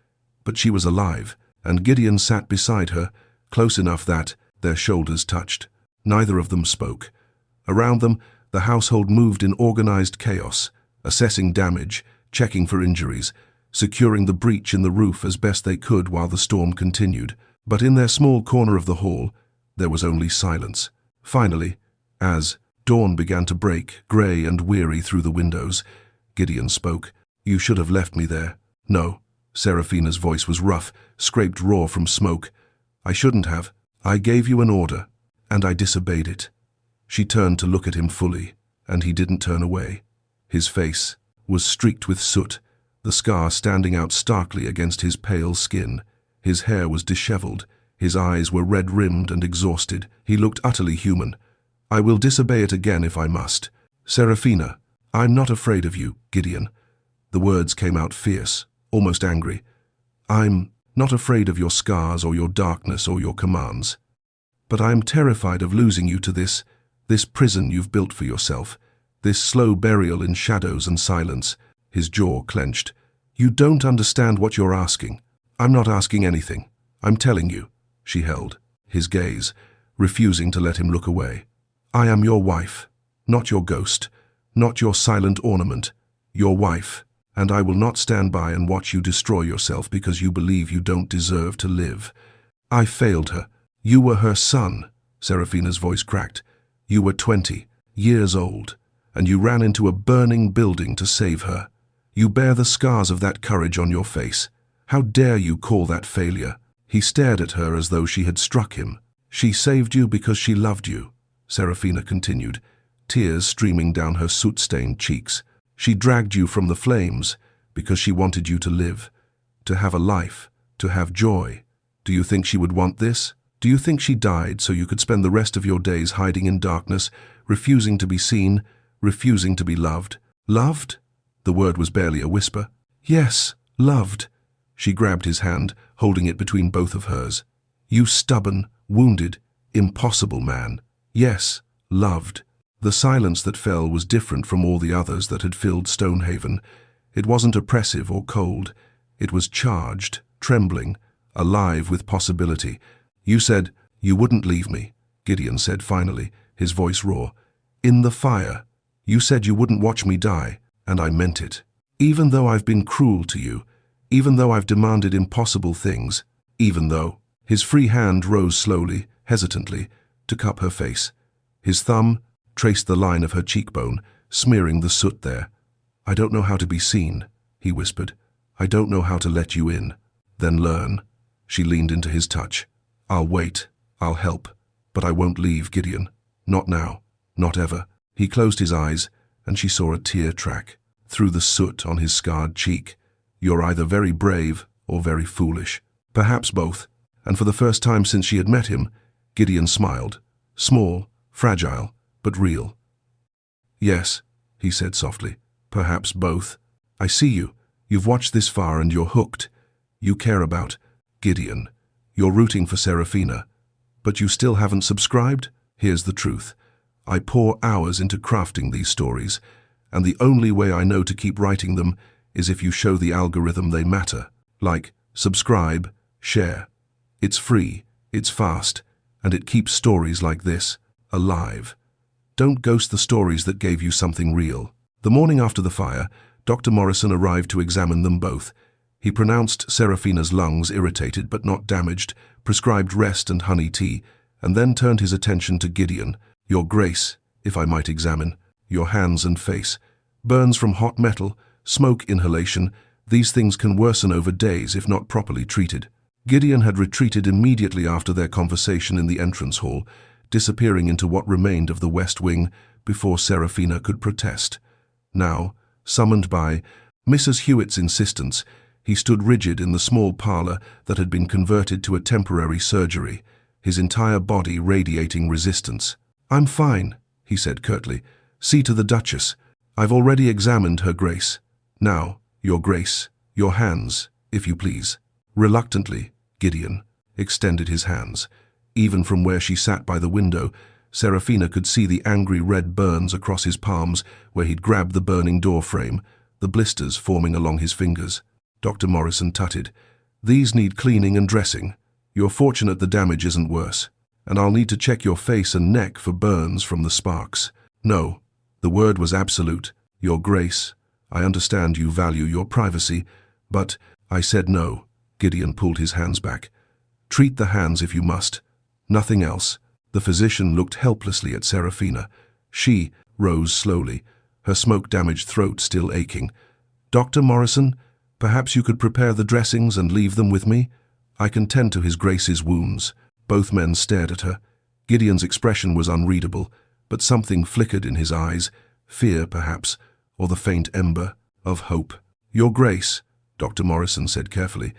But she was alive, and Gideon sat beside her, close enough that their shoulders touched. Neither of them spoke. Around them, the household moved in organized chaos, assessing damage, checking for injuries, securing the breach in the roof as best they could while the storm continued. But in their small corner of the hall, there was only silence. Finally, as dawn began to break, grey and weary through the windows, Gideon spoke. "You should have left me there." "No." Serafina's voice was rough, scraped raw from smoke. "I shouldn't have. I gave you an order, and I disobeyed it." She turned to look at him fully, and he didn't turn away. His face was streaked with soot, the scar standing out starkly against his pale skin. His hair was disheveled, his eyes were red-rimmed and exhausted. He looked utterly human. "I will disobey it again if I must." "Serafina, I'm not afraid of you, Gideon." The words came out fierce, almost angry. "I'm not afraid of your scars or your darkness or your commands. But I am terrified of losing you to this prison you've built for yourself, this slow burial in shadows and silence." His jaw clenched. "You don't understand what you're asking." "I'm not asking anything. I'm telling you." She held his gaze, refusing to let him look away. "I am your wife, not your ghost, not your silent ornament, your wife, and I will not stand by and watch you destroy yourself because you believe you don't deserve to live." "I failed her. You were her son." Serafina's voice cracked. "You were 20 years old, and you ran into a burning building to save her. You bear the scars of that courage on your face. How dare you call that failure?" He stared at her as though she had struck him. "She saved you because she loved you," Serafina continued, tears streaming down her soot-stained cheeks. "She dragged you from the flames because she wanted you to live, to have a life, to have joy. Do you think she would want this? Do you think she died so you could spend the rest of your days hiding in darkness, refusing to be seen, refusing to be loved?" "Loved?" The word was barely a whisper. "Yes, loved." She grabbed his hand, holding it between both of hers. "You stubborn, wounded, impossible man. Yes, loved." The silence that fell was different from all the others that had filled Stonehaven. It wasn't oppressive or cold. It was charged, trembling, alive with possibility. "You said you wouldn't leave me," Gideon said finally, his voice raw. "In the fire. You said you wouldn't watch me die, and I meant it. Even though I've been cruel to you, even though I've demanded impossible things, even though—" His free hand rose slowly, hesitantly, to cup her face. His thumb traced the line of her cheekbone, smearing the soot there. "I don't know how to be seen," he whispered. "I don't know how to let you in." "Then learn." She leaned into his touch. "I'll wait. I'll help. But I won't leave, Gideon. Not now. Not ever." He closed his eyes, and she saw a tear track through the soot on his scarred cheek. "You're either very brave or very foolish. Perhaps both." And for the first time since she had met him, Gideon smiled. Small, fragile, but real. "Yes," he said softly. "Perhaps both. I see you. You've watched this far and you're hooked. You care about Gideon. You're rooting for Serafina. But you still haven't subscribed? Here's the truth. I pour hours into crafting these stories, and the only way I know to keep writing them is if you show the algorithm they matter. Like, subscribe, share. It's free, it's fast, and it keeps stories like this alive. Don't ghost the stories that gave you something real." The morning after the fire, Dr. Morrison arrived to examine them both. He pronounced Serafina's lungs irritated but not damaged, prescribed rest and honey tea, and then turned his attention to Gideon. "Your grace, if I might examine, your hands and face. Burns from hot metal, smoke inhalation, these things can worsen over days if not properly treated." Gideon had retreated immediately after their conversation in the entrance hall, disappearing into what remained of the West Wing before Serafina could protest. Now, summoned by Mrs. Hewitt's insistence, he stood rigid in the small parlor that had been converted to a temporary surgery, his entire body radiating resistance. "I'm fine," he said curtly. "See to the Duchess. I've already examined her grace. Now, your grace, your hands, if you please." Reluctantly, Gideon, extended his hands. Even from where she sat by the window, Serafina could see the angry red burns across his palms where he'd grabbed the burning door frame, the blisters forming along his fingers. Dr. Morrison tutted. "These need cleaning and dressing. You're fortunate the damage isn't worse. And I'll need to check your face and neck for burns from the sparks." "No." The word was absolute. "Your Grace, I understand you value your privacy, but—" "I said no." Gideon pulled his hands back. "Treat the hands if you must. Nothing else." The physician looked helplessly at Serafina. She rose slowly, her smoke-damaged throat still aching. "Dr. Morrison, perhaps you could prepare the dressings and leave them with me? I can tend to His Grace's wounds." Both men stared at her. Gideon's expression was unreadable, but something flickered in his eyes, fear perhaps, or the faint ember of hope. "Your Grace," Dr. Morrison said carefully,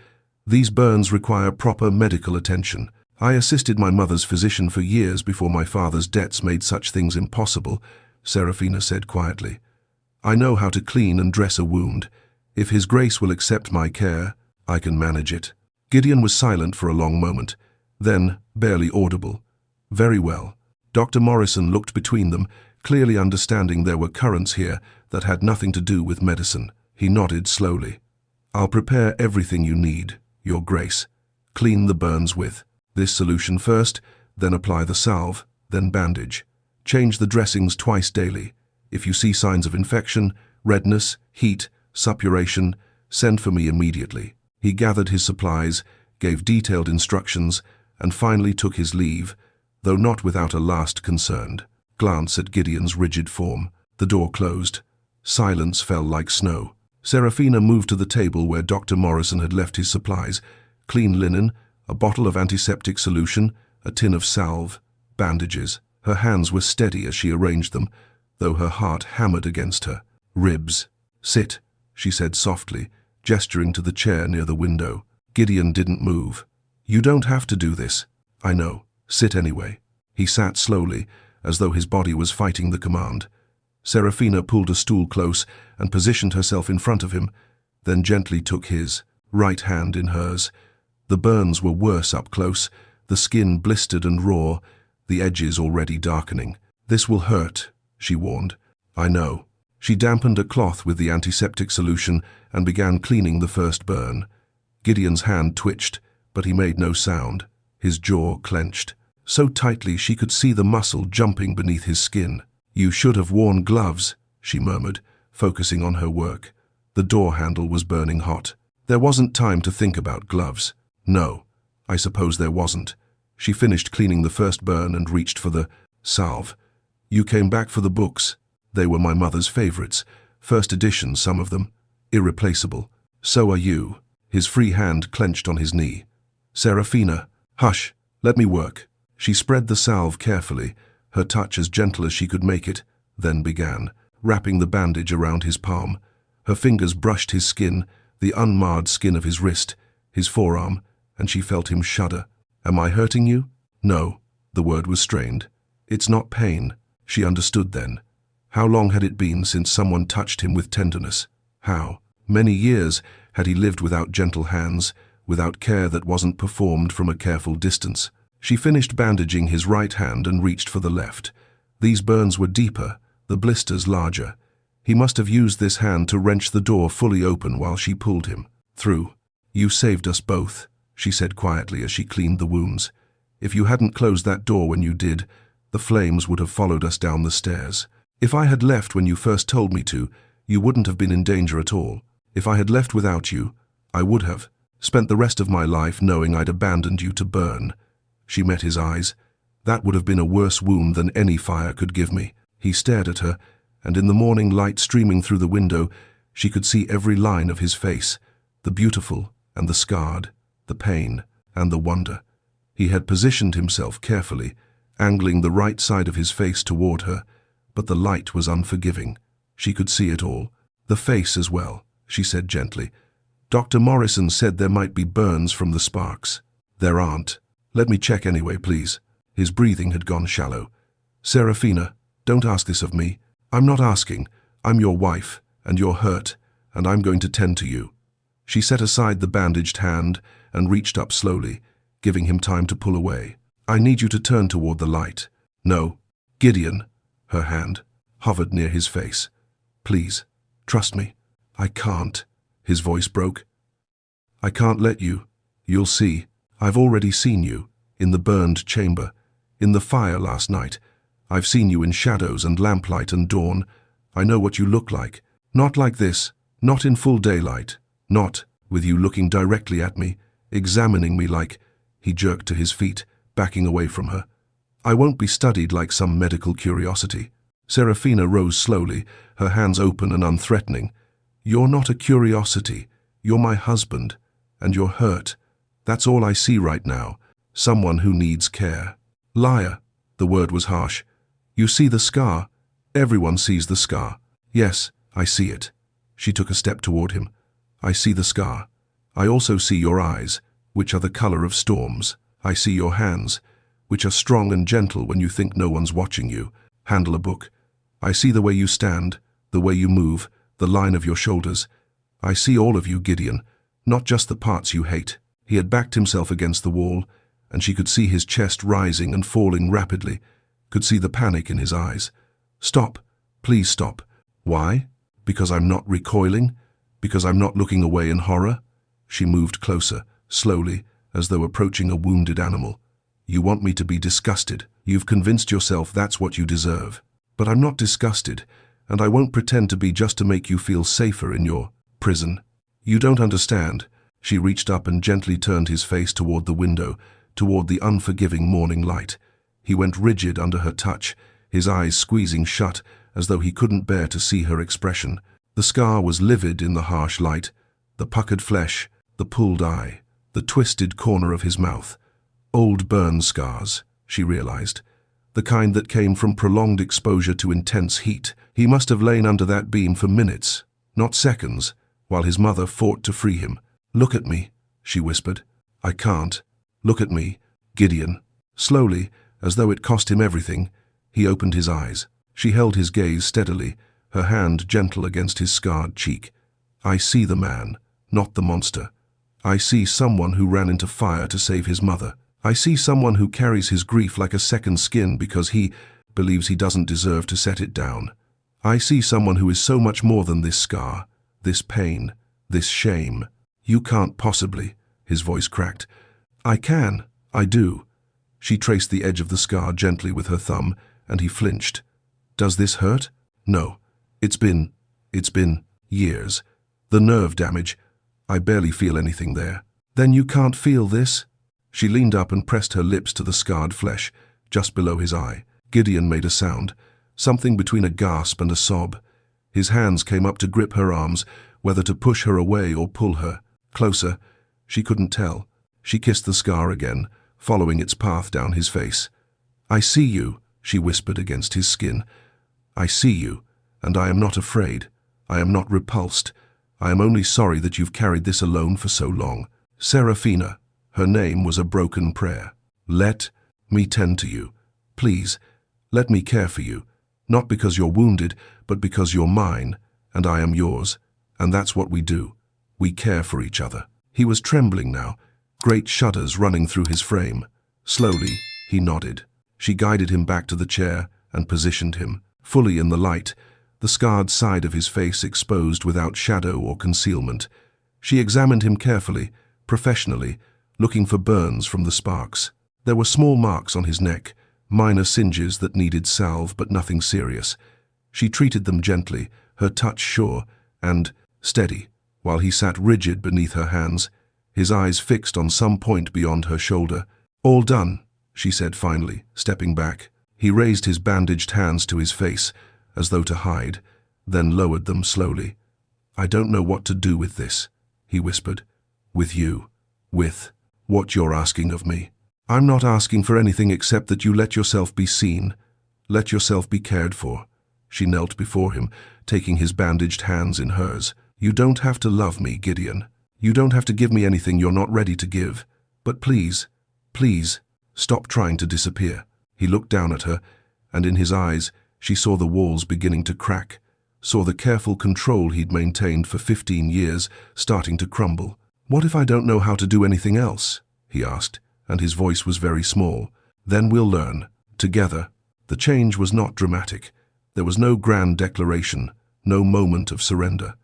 "these burns require proper medical attention. I assisted my mother's physician for years before my father's debts made such things impossible," Serafina said quietly. "I know how to clean and dress a wound. If His Grace will accept my care, I can manage it." Gideon was silent for a long moment. Then, barely audible, "Very well." Dr. Morrison looked between them, clearly understanding there were currents here that had nothing to do with medicine. He nodded slowly. "I'll prepare everything you need, Your Grace. Clean the burns with this solution first, then apply the salve, then bandage. Change the dressings twice daily. If you see signs of infection, redness, heat, suppuration, send for me immediately." He gathered his supplies, gave detailed instructions, and finally took his leave, though not without a last concerned glance at Gideon's rigid form. The door closed. Silence fell like snow. Serafina moved to the table where Dr. Morrison had left his supplies: clean linen, a bottle of antiseptic solution, a tin of salve, bandages. Her hands were steady as she arranged them, though her heart hammered against her ribs. "Sit," she said softly, gesturing to the chair near the window. Gideon didn't move. "You don't have to do this." "I know. Sit anyway." He sat slowly, as though his body was fighting the command. Serafina pulled a stool close and positioned herself in front of him, then gently took his right hand in hers. The burns were worse up close, the skin blistered and raw, the edges already darkening. "This will hurt," she warned. "I know." She dampened a cloth with the antiseptic solution and began cleaning the first burn. Gideon's hand twitched, but he made no sound. His jaw clenched so tightly she could see the muscle jumping beneath his skin. "You should have worn gloves," she murmured, focusing on her work. The door handle was burning hot. There wasn't time to think about gloves. No, I suppose there wasn't. She finished cleaning the first burn and reached for the salve. "You came back for the books. They were my mother's favorites. First edition, some of them. Irreplaceable. So are you." His free hand clenched on his knee. "Serafina, hush, let me work." She spread the salve carefully, her touch as gentle as she could make it, then began, wrapping the bandage around his palm. Her fingers brushed his skin, the unmarred skin of his wrist, his forearm, and she felt him shudder. "Am I hurting you?" "No." The word was strained. "It's not pain." She understood then. How long had it been since someone touched him with tenderness? How many years had he lived without gentle hands, without care that wasn't performed from a careful distance? She finished bandaging his right hand and reached for the left. These burns were deeper, the blisters larger. He must have used this hand to wrench the door fully open while she pulled him through. "You saved us both," she said quietly as she cleaned the wounds. "If you hadn't closed that door when you did, the flames would have followed us down the stairs. If I had left when you first told me to, you wouldn't have been in danger at all. If I had left without you, I would have spent the rest of my life knowing I'd abandoned you to burn." She met his eyes. "That would have been a worse wound than any fire could give me." He stared at her, and in the morning light streaming through the window, she could see every line of his face, the beautiful and the scarred, the pain and the wonder. He had positioned himself carefully, angling the right side of his face toward her, but the light was unforgiving. She could see it all. "The face as well," she said gently. "Dr. Morrison said there might be burns from the sparks." "There aren't. Let me check anyway, please." His breathing had gone shallow. "Serafina, don't ask this of me. I'm not asking. I'm your wife, and you're hurt, and I'm going to tend to you." She set aside the bandaged hand and reached up slowly, giving him time to pull away. I need you to turn toward the light. No. Gideon, her hand, hovered near his face. Please, trust me. I can't. His voice broke. I can't let you. You'll see. I've already seen you. In the burned chamber. In the fire last night. I've seen you in shadows and lamplight and dawn. I know what you look like. Not like this. Not in full daylight. Not with you looking directly at me, examining me like... He jerked to his feet, backing away from her. I won't be studied like some medical curiosity. Serafina rose slowly, her hands open and unthreatening. You're not a curiosity. You're my husband. And you're hurt. That's all I see right now. Someone who needs care. Liar. The word was harsh. You see the scar? Everyone sees the scar. Yes, I see it. She took a step toward him. I see the scar. I also see your eyes, which are the color of storms. I see your hands, which are strong and gentle when you think no one's watching you. Handle a book. I see the way you stand, the way you move, the line of your shoulders. I see all of you, Gideon, not just the parts you hate. He had backed himself against the wall, and she could see his chest rising and falling rapidly, could see the panic in his eyes. Stop. Please stop. Why? Because I'm not recoiling? Because I'm not looking away in horror? She moved closer, slowly, as though approaching a wounded animal. You want me to be disgusted. You've convinced yourself that's what you deserve. But I'm not disgusted, and I won't pretend to be just to make you feel safer in your prison. You don't understand. She reached up and gently turned his face toward the window, toward the unforgiving morning light. He went rigid under her touch, his eyes squeezing shut as though he couldn't bear to see her expression. The scar was livid in the harsh light, the puckered flesh, the pulled eye, the twisted corner of his mouth. Old burn scars, she realized. The kind that came from prolonged exposure to intense heat. He must have lain under that beam for minutes, not seconds, while his mother fought to free him. Look at me, she whispered. I can't. Look at me, Gideon. Slowly, as though it cost him everything, he opened his eyes. She held his gaze steadily, her hand gentle against his scarred cheek. I see the man, not the monster. I see someone who ran into fire to save his mother. I see someone who carries his grief like a second skin because he believes he doesn't deserve to set it down. I see someone who is so much more than this scar, this pain, this shame. You can't possibly, his voice cracked. I can, I do. She traced the edge of the scar gently with her thumb, and he flinched. Does this hurt? No. It's been years. The nerve damage. I barely feel anything there. Then you can't feel this? She leaned up and pressed her lips to the scarred flesh, just below his eye. Gideon made a sound, something between a gasp and a sob. His hands came up to grip her arms, whether to push her away or pull her. Closer. She couldn't tell. She kissed the scar again, following its path down his face. I see you, she whispered against his skin. I see you, and I am not afraid. I am not repulsed. I am only sorry that you've carried this alone for so long. Serafina. Her name was a broken prayer. Let me tend to you. Please, let me care for you. Not because you're wounded, but because you're mine, and I am yours. And that's what we do. We care for each other. He was trembling now, great shudders running through his frame. Slowly, he nodded. She guided him back to the chair and positioned him, fully in the light, the scarred side of his face exposed without shadow or concealment. She examined him carefully, professionally, looking for burns from the sparks. There were small marks on his neck, minor singes that needed salve but nothing serious. She treated them gently, her touch sure and steady, while he sat rigid beneath her hands, his eyes fixed on some point beyond her shoulder. All done, she said finally, stepping back. He raised his bandaged hands to his face, as though to hide, then lowered them slowly. I don't know what to do with this, he whispered. With you. With what you're asking of me. I'm not asking for anything except that you let yourself be seen, let yourself be cared for. She knelt before him, taking his bandaged hands in hers. You don't have to love me, Gideon. You don't have to give me anything you're not ready to give. But please, please, stop trying to disappear. He looked down at her, and in his eyes she saw the walls beginning to crack, saw the careful control he'd maintained for 15 years starting to crumble. What if I don't know how to do anything else? He asked. and his voice was very small. "Then we'll learn. Together." The change was not dramatic. There was no grand declaration, no moment of surrender.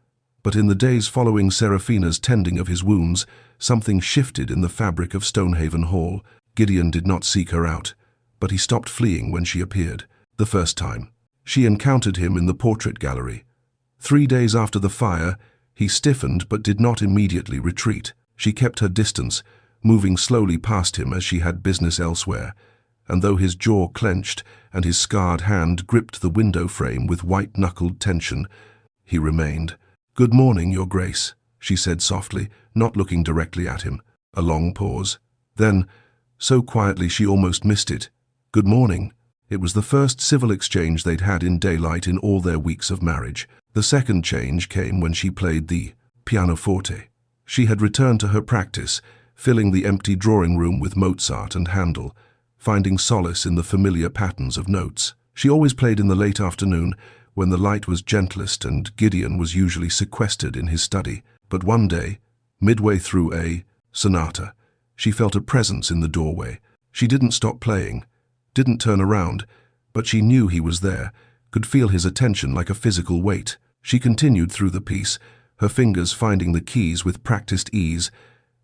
But in the days following Serafina's tending of his wounds, something shifted in the fabric of Stonehaven Hall. Gideon did not seek her out, but he stopped fleeing when she appeared. The first time, she encountered him in the portrait gallery. 3 days after the fire, he stiffened but did not immediately retreat. She kept her distance, moving slowly past him as she had business elsewhere, and though his jaw clenched and his scarred hand gripped the window frame with white-knuckled tension, he remained. "Good morning, Your Grace," she said softly, not looking directly at him. A long pause. Then, so quietly she almost missed it, "Good morning." It was the first civil exchange they'd had in daylight in all their weeks of marriage. The second change came when she played the pianoforte. She had returned to her practice, filling the empty drawing room with Mozart and Handel, finding solace in the familiar patterns of notes. She always played in the late afternoon, when the light was gentlest and Gideon was usually sequestered in his study. But one day, midway through a sonata, she felt a presence in the doorway. She didn't stop playing, didn't turn around, but she knew he was there, could feel his attention like a physical weight. She continued through the piece, her fingers finding the keys with practiced ease,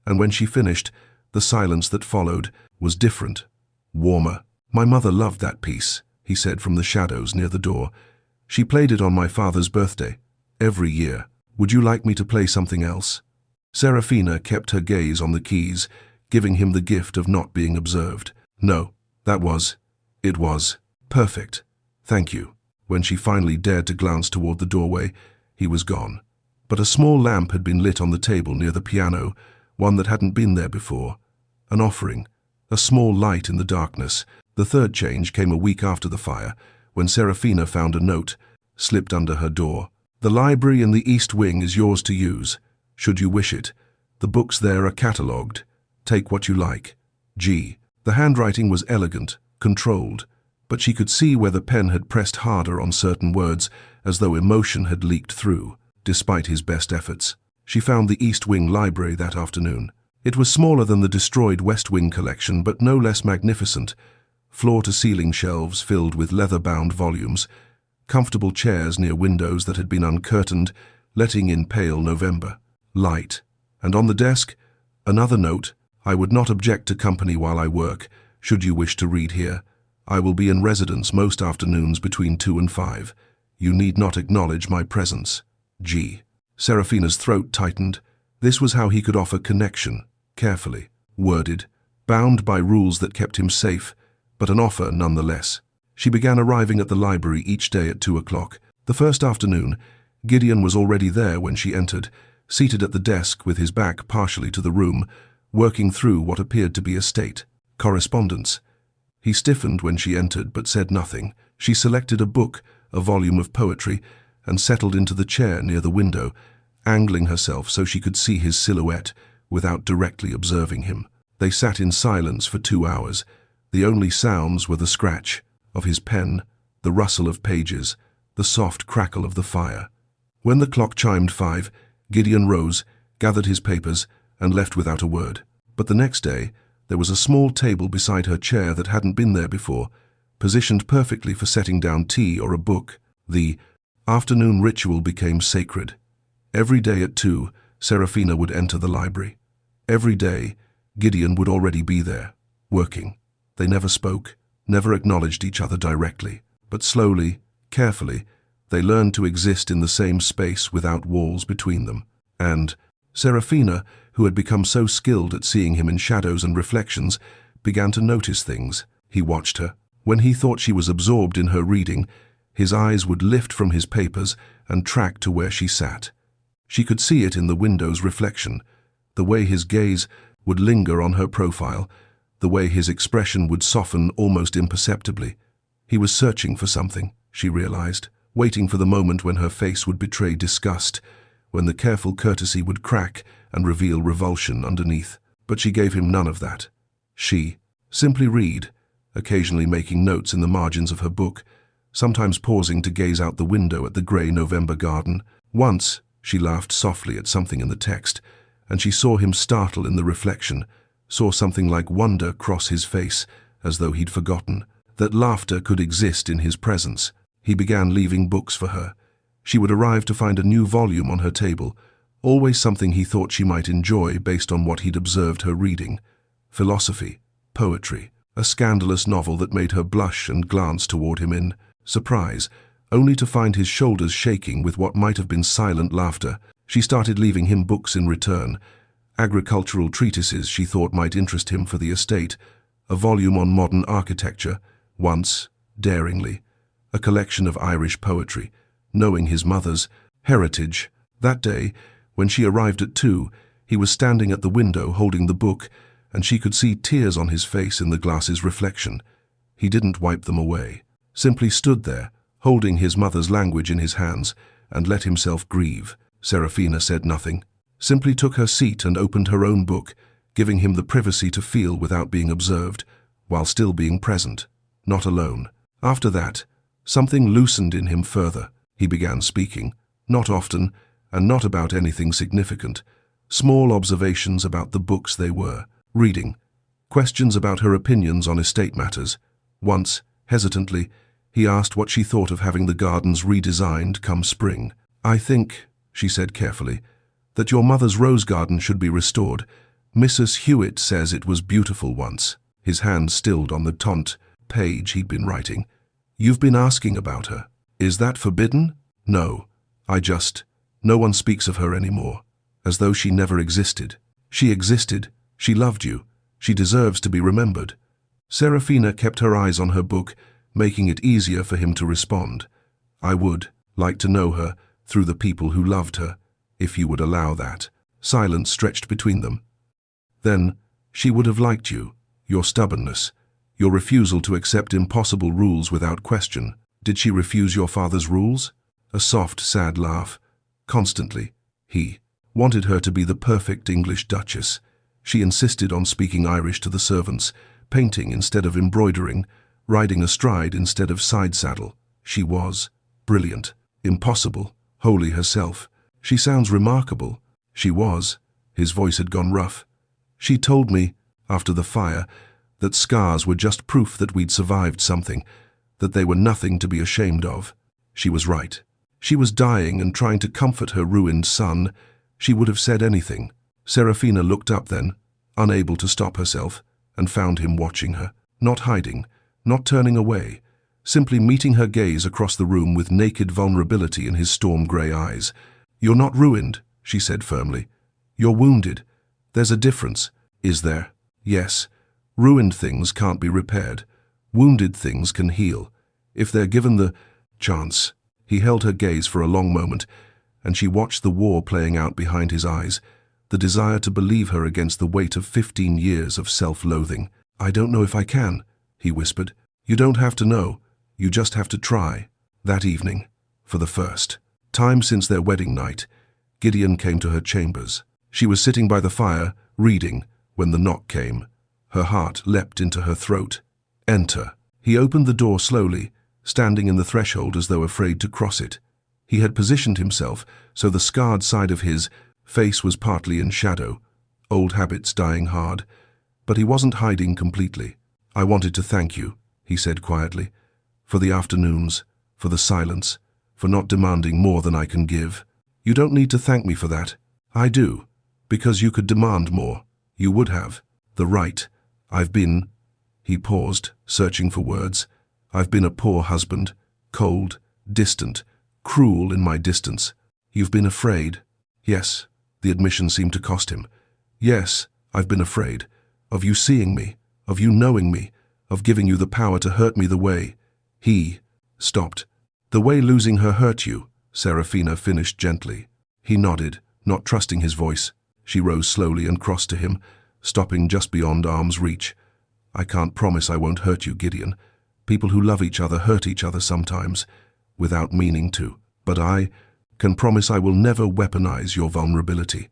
and when she finished, the silence that followed was different, warmer. "My mother loved that piece," he said from the shadows near the door. "She played it on my father's birthday, every year. Would you like me to play something else?" Serafina kept her gaze on the keys, giving him the gift of not being observed. "No, it was perfect. Thank you." When she finally dared to glance toward the doorway, he was gone. But a small lamp had been lit on the table near the piano, one that hadn't been there before. An offering, a small light in the darkness. The third change came a week after the fire, when Serafina found a note slipped under her door. "The library in the East Wing is yours to use, should you wish it. The books there are catalogued. Take what you like. G." The handwriting was elegant, controlled, but she could see where the pen had pressed harder on certain words, as though emotion had leaked through, despite his best efforts. She found the East Wing library that afternoon. It was smaller than the destroyed West Wing collection, but no less magnificent. Floor-to-ceiling shelves filled with leather-bound volumes, comfortable chairs near windows that had been uncurtained, letting in pale November light. And on the desk, another note: "I would not object to company while I work, should you wish to read here. I will be in residence most afternoons between 2 and 5. You need not acknowledge my presence. G." Serafina's throat tightened. This was how he could offer connection, carefully, worded, bound by rules that kept him safe, but an offer nonetheless. She began arriving at the library each day at 2 o'clock. The first afternoon, Gideon was already there when she entered, seated at the desk with his back partially to the room, working through what appeared to be a state correspondence. He stiffened when she entered but said nothing. She selected a book, a volume of poetry, and settled into the chair near the window, angling herself so she could see his silhouette without directly observing him. They sat in silence for 2 hours. The only sounds were the scratch of his pen, the rustle of pages, the soft crackle of the fire. When the clock chimed 5, Gideon rose, gathered his papers, and left without a word. But the next day, there was a small table beside her chair that hadn't been there before, positioned perfectly for setting down tea or a book. The afternoon ritual became sacred. Every day at 2, Serafina would enter the library. Every day, Gideon would already be there, working. They never spoke, never acknowledged each other directly, but slowly, carefully, they learned to exist in the same space without walls between them. And Serafina, who had become so skilled at seeing him in shadows and reflections, began to notice things. He watched her. When he thought she was absorbed in her reading, his eyes would lift from his papers and track to where she sat. She could see it in the window's reflection, the way his gaze would linger on her profile, the way his expression would soften almost imperceptibly. He was searching for something, she realized, waiting for the moment when her face would betray disgust, when the careful courtesy would crack and reveal revulsion underneath. But she gave him none of that. She simply read, occasionally making notes in the margins of her book, sometimes pausing to gaze out the window at the grey November garden. Once, she laughed softly at something in the text, and she saw him startle in the reflection, saw something like wonder cross his face, as though he'd forgotten that laughter could exist in his presence. He began leaving books for her. She would arrive to find a new volume on her table, always something he thought she might enjoy based on what he'd observed her reading. Philosophy, poetry, a scandalous novel that made her blush and glance toward him in surprise, only to find his shoulders shaking with what might have been silent laughter. She started leaving him books in return, agricultural treatises she thought might interest him for the estate, a volume on modern architecture, once, daringly, a collection of Irish poetry, knowing his mother's heritage. That day, when she arrived at 2, he was standing at the window holding the book, and she could see tears on his face in the glass's reflection. He didn't wipe them away, simply stood there, holding his mother's language in his hands, and let himself grieve. Serafina said nothing, simply took her seat and opened her own book, giving him the privacy to feel without being observed, while still being present, not alone. After that, something loosened in him further. He began speaking, not often, and not about anything significant. Small observations about the books they were reading, questions about her opinions on estate matters. Once, hesitantly, he asked what she thought of having the gardens redesigned come spring. "I think," she said carefully, "that your mother's rose garden should be restored. Mrs. Hewitt says it was beautiful once." His hand stilled on the taunt page he'd been writing. "You've been asking about her. Is that forbidden?" "No. No one speaks of her anymore, as though she never existed." "She existed. She loved you. She deserves to be remembered." Serafina kept her eyes on her book, making it easier for him to respond. "I would like to know her through the people who loved her, if you would allow that." Silence stretched between them. "Then, she would have liked you, your stubbornness, your refusal to accept impossible rules without question." "Did she refuse your father's rules?" A soft, sad laugh. "Constantly. He wanted her to be the perfect English duchess. She insisted on speaking Irish to the servants, painting instead of embroidering, riding astride instead of side-saddle. She was brilliant, impossible, wholly herself. She sounds remarkable." "She was." His voice had gone rough. "She told me, after the fire, that scars were just proof that we'd survived something, that they were nothing to be ashamed of. She was right. She was dying and trying to comfort her ruined son. She would have said anything." Serafina looked up then, unable to stop herself, and found him watching her, not hiding, not turning away, simply meeting her gaze across the room with naked vulnerability in his storm-grey eyes. "You're not ruined," she said firmly. "You're wounded. There's a difference." "Is there?" "Yes. Ruined things can't be repaired. Wounded things can heal, if they're given the chance." He held her gaze for a long moment, and she watched the war playing out behind his eyes, the desire to believe her against the weight of 15 years of self-loathing. "I don't know if I can," he whispered. "You don't have to know. You just have to try." That evening, for the first time since their wedding night, Gideon came to her chambers. She was sitting by the fire, reading, when the knock came. Her heart leapt into her throat. "Enter." He opened the door slowly, standing in the threshold as though afraid to cross it. He had positioned himself so the scarred side of his face was partly in shadow, old habits dying hard, but he wasn't hiding completely. "I wanted to thank you," he said quietly, "for the afternoons, for the silence, for not demanding more than I can give." "You don't need to thank me for that." "I do, because you could demand more. You would have. The right. I've been..." He paused, searching for words. "I've been a poor husband, cold, distant, cruel in my distance." "You've been afraid." "Yes." The admission seemed to cost him. "Yes, I've been afraid. Of you seeing me, of you knowing me, of giving you the power to hurt me the way..." He stopped. "The way losing her hurt you," Serafina finished gently. He nodded, not trusting his voice. She rose slowly and crossed to him, stopping just beyond arm's reach. "I can't promise I won't hurt you, Gideon. People who love each other hurt each other sometimes, without meaning to. But I can promise I will never weaponize your vulnerability.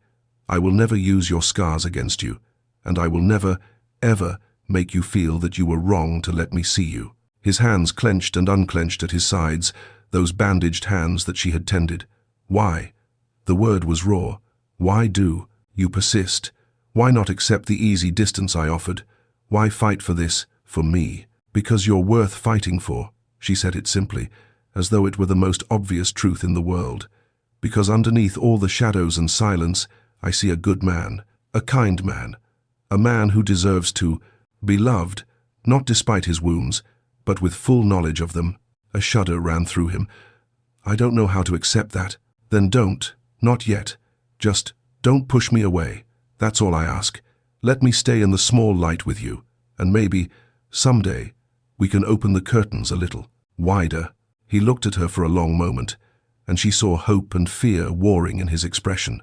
I will never use your scars against you, and I will never, ever make you feel that you were wrong to let me see you." His hands clenched and unclenched at his sides, those bandaged hands that she had tended. "Why?" The word was raw. "Why do you persist? Why not accept the easy distance I offered? Why fight for this, for me? Because you're worth fighting for, she said it simply, as though it were the most obvious truth in the world. Because underneath all the shadows and silence, I see a good man, a kind man, a man who deserves to be loved, not despite his wounds, but with full knowledge of them. A shudder ran through him. I don't know how to accept that. Then don't, not yet. Just don't push me away. That's all I ask. Let me stay in the small light with you, and maybe, someday, we can open the curtains a little wider. He looked at her for a long moment, and she saw hope and fear warring in his expression.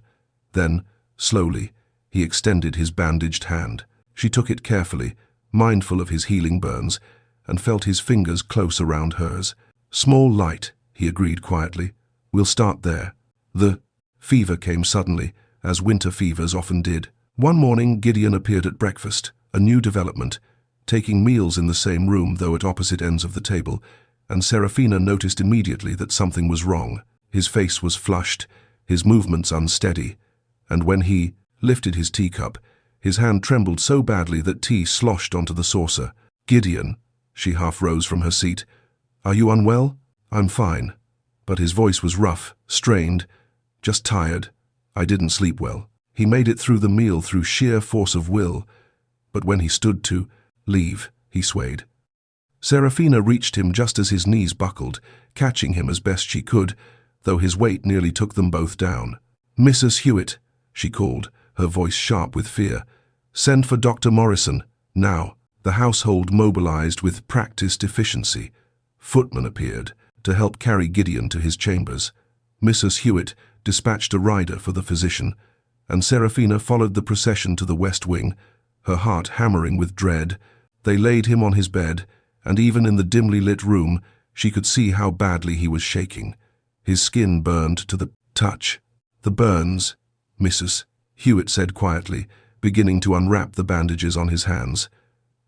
Then, slowly, he extended his bandaged hand. She took it carefully, mindful of his healing burns, and felt his fingers close around hers. Small light, he agreed quietly. We'll start there. The fever came suddenly, as winter fevers often did. One morning, Gideon appeared at breakfast, a new development, taking meals in the same room though at opposite ends of the table, and Serafina noticed immediately that something was wrong. His face was flushed, his movements unsteady, and when he lifted his teacup, his hand trembled so badly that tea sloshed onto the saucer. Gideon, she half rose from her seat. Are you unwell? I'm fine. But his voice was rough, strained, just tired. I didn't sleep well. He made it through the meal through sheer force of will, but when he stood to leave, he swayed. Serafina reached him just as his knees buckled, catching him as best she could, though his weight nearly took them both down. Mrs. Hewitt, she called, her voice sharp with fear. Send for Dr. Morrison, now. The household mobilized with practiced efficiency. Footmen appeared to help carry Gideon to his chambers. Mrs. Hewitt dispatched a rider for the physician, and Serafina followed the procession to the west wing, her heart hammering with dread. They laid him on his bed, and even in the dimly lit room, she could see how badly he was shaking. His skin burned to the touch. The burns, Mrs. Hewitt said quietly, beginning to unwrap the bandages on his hands.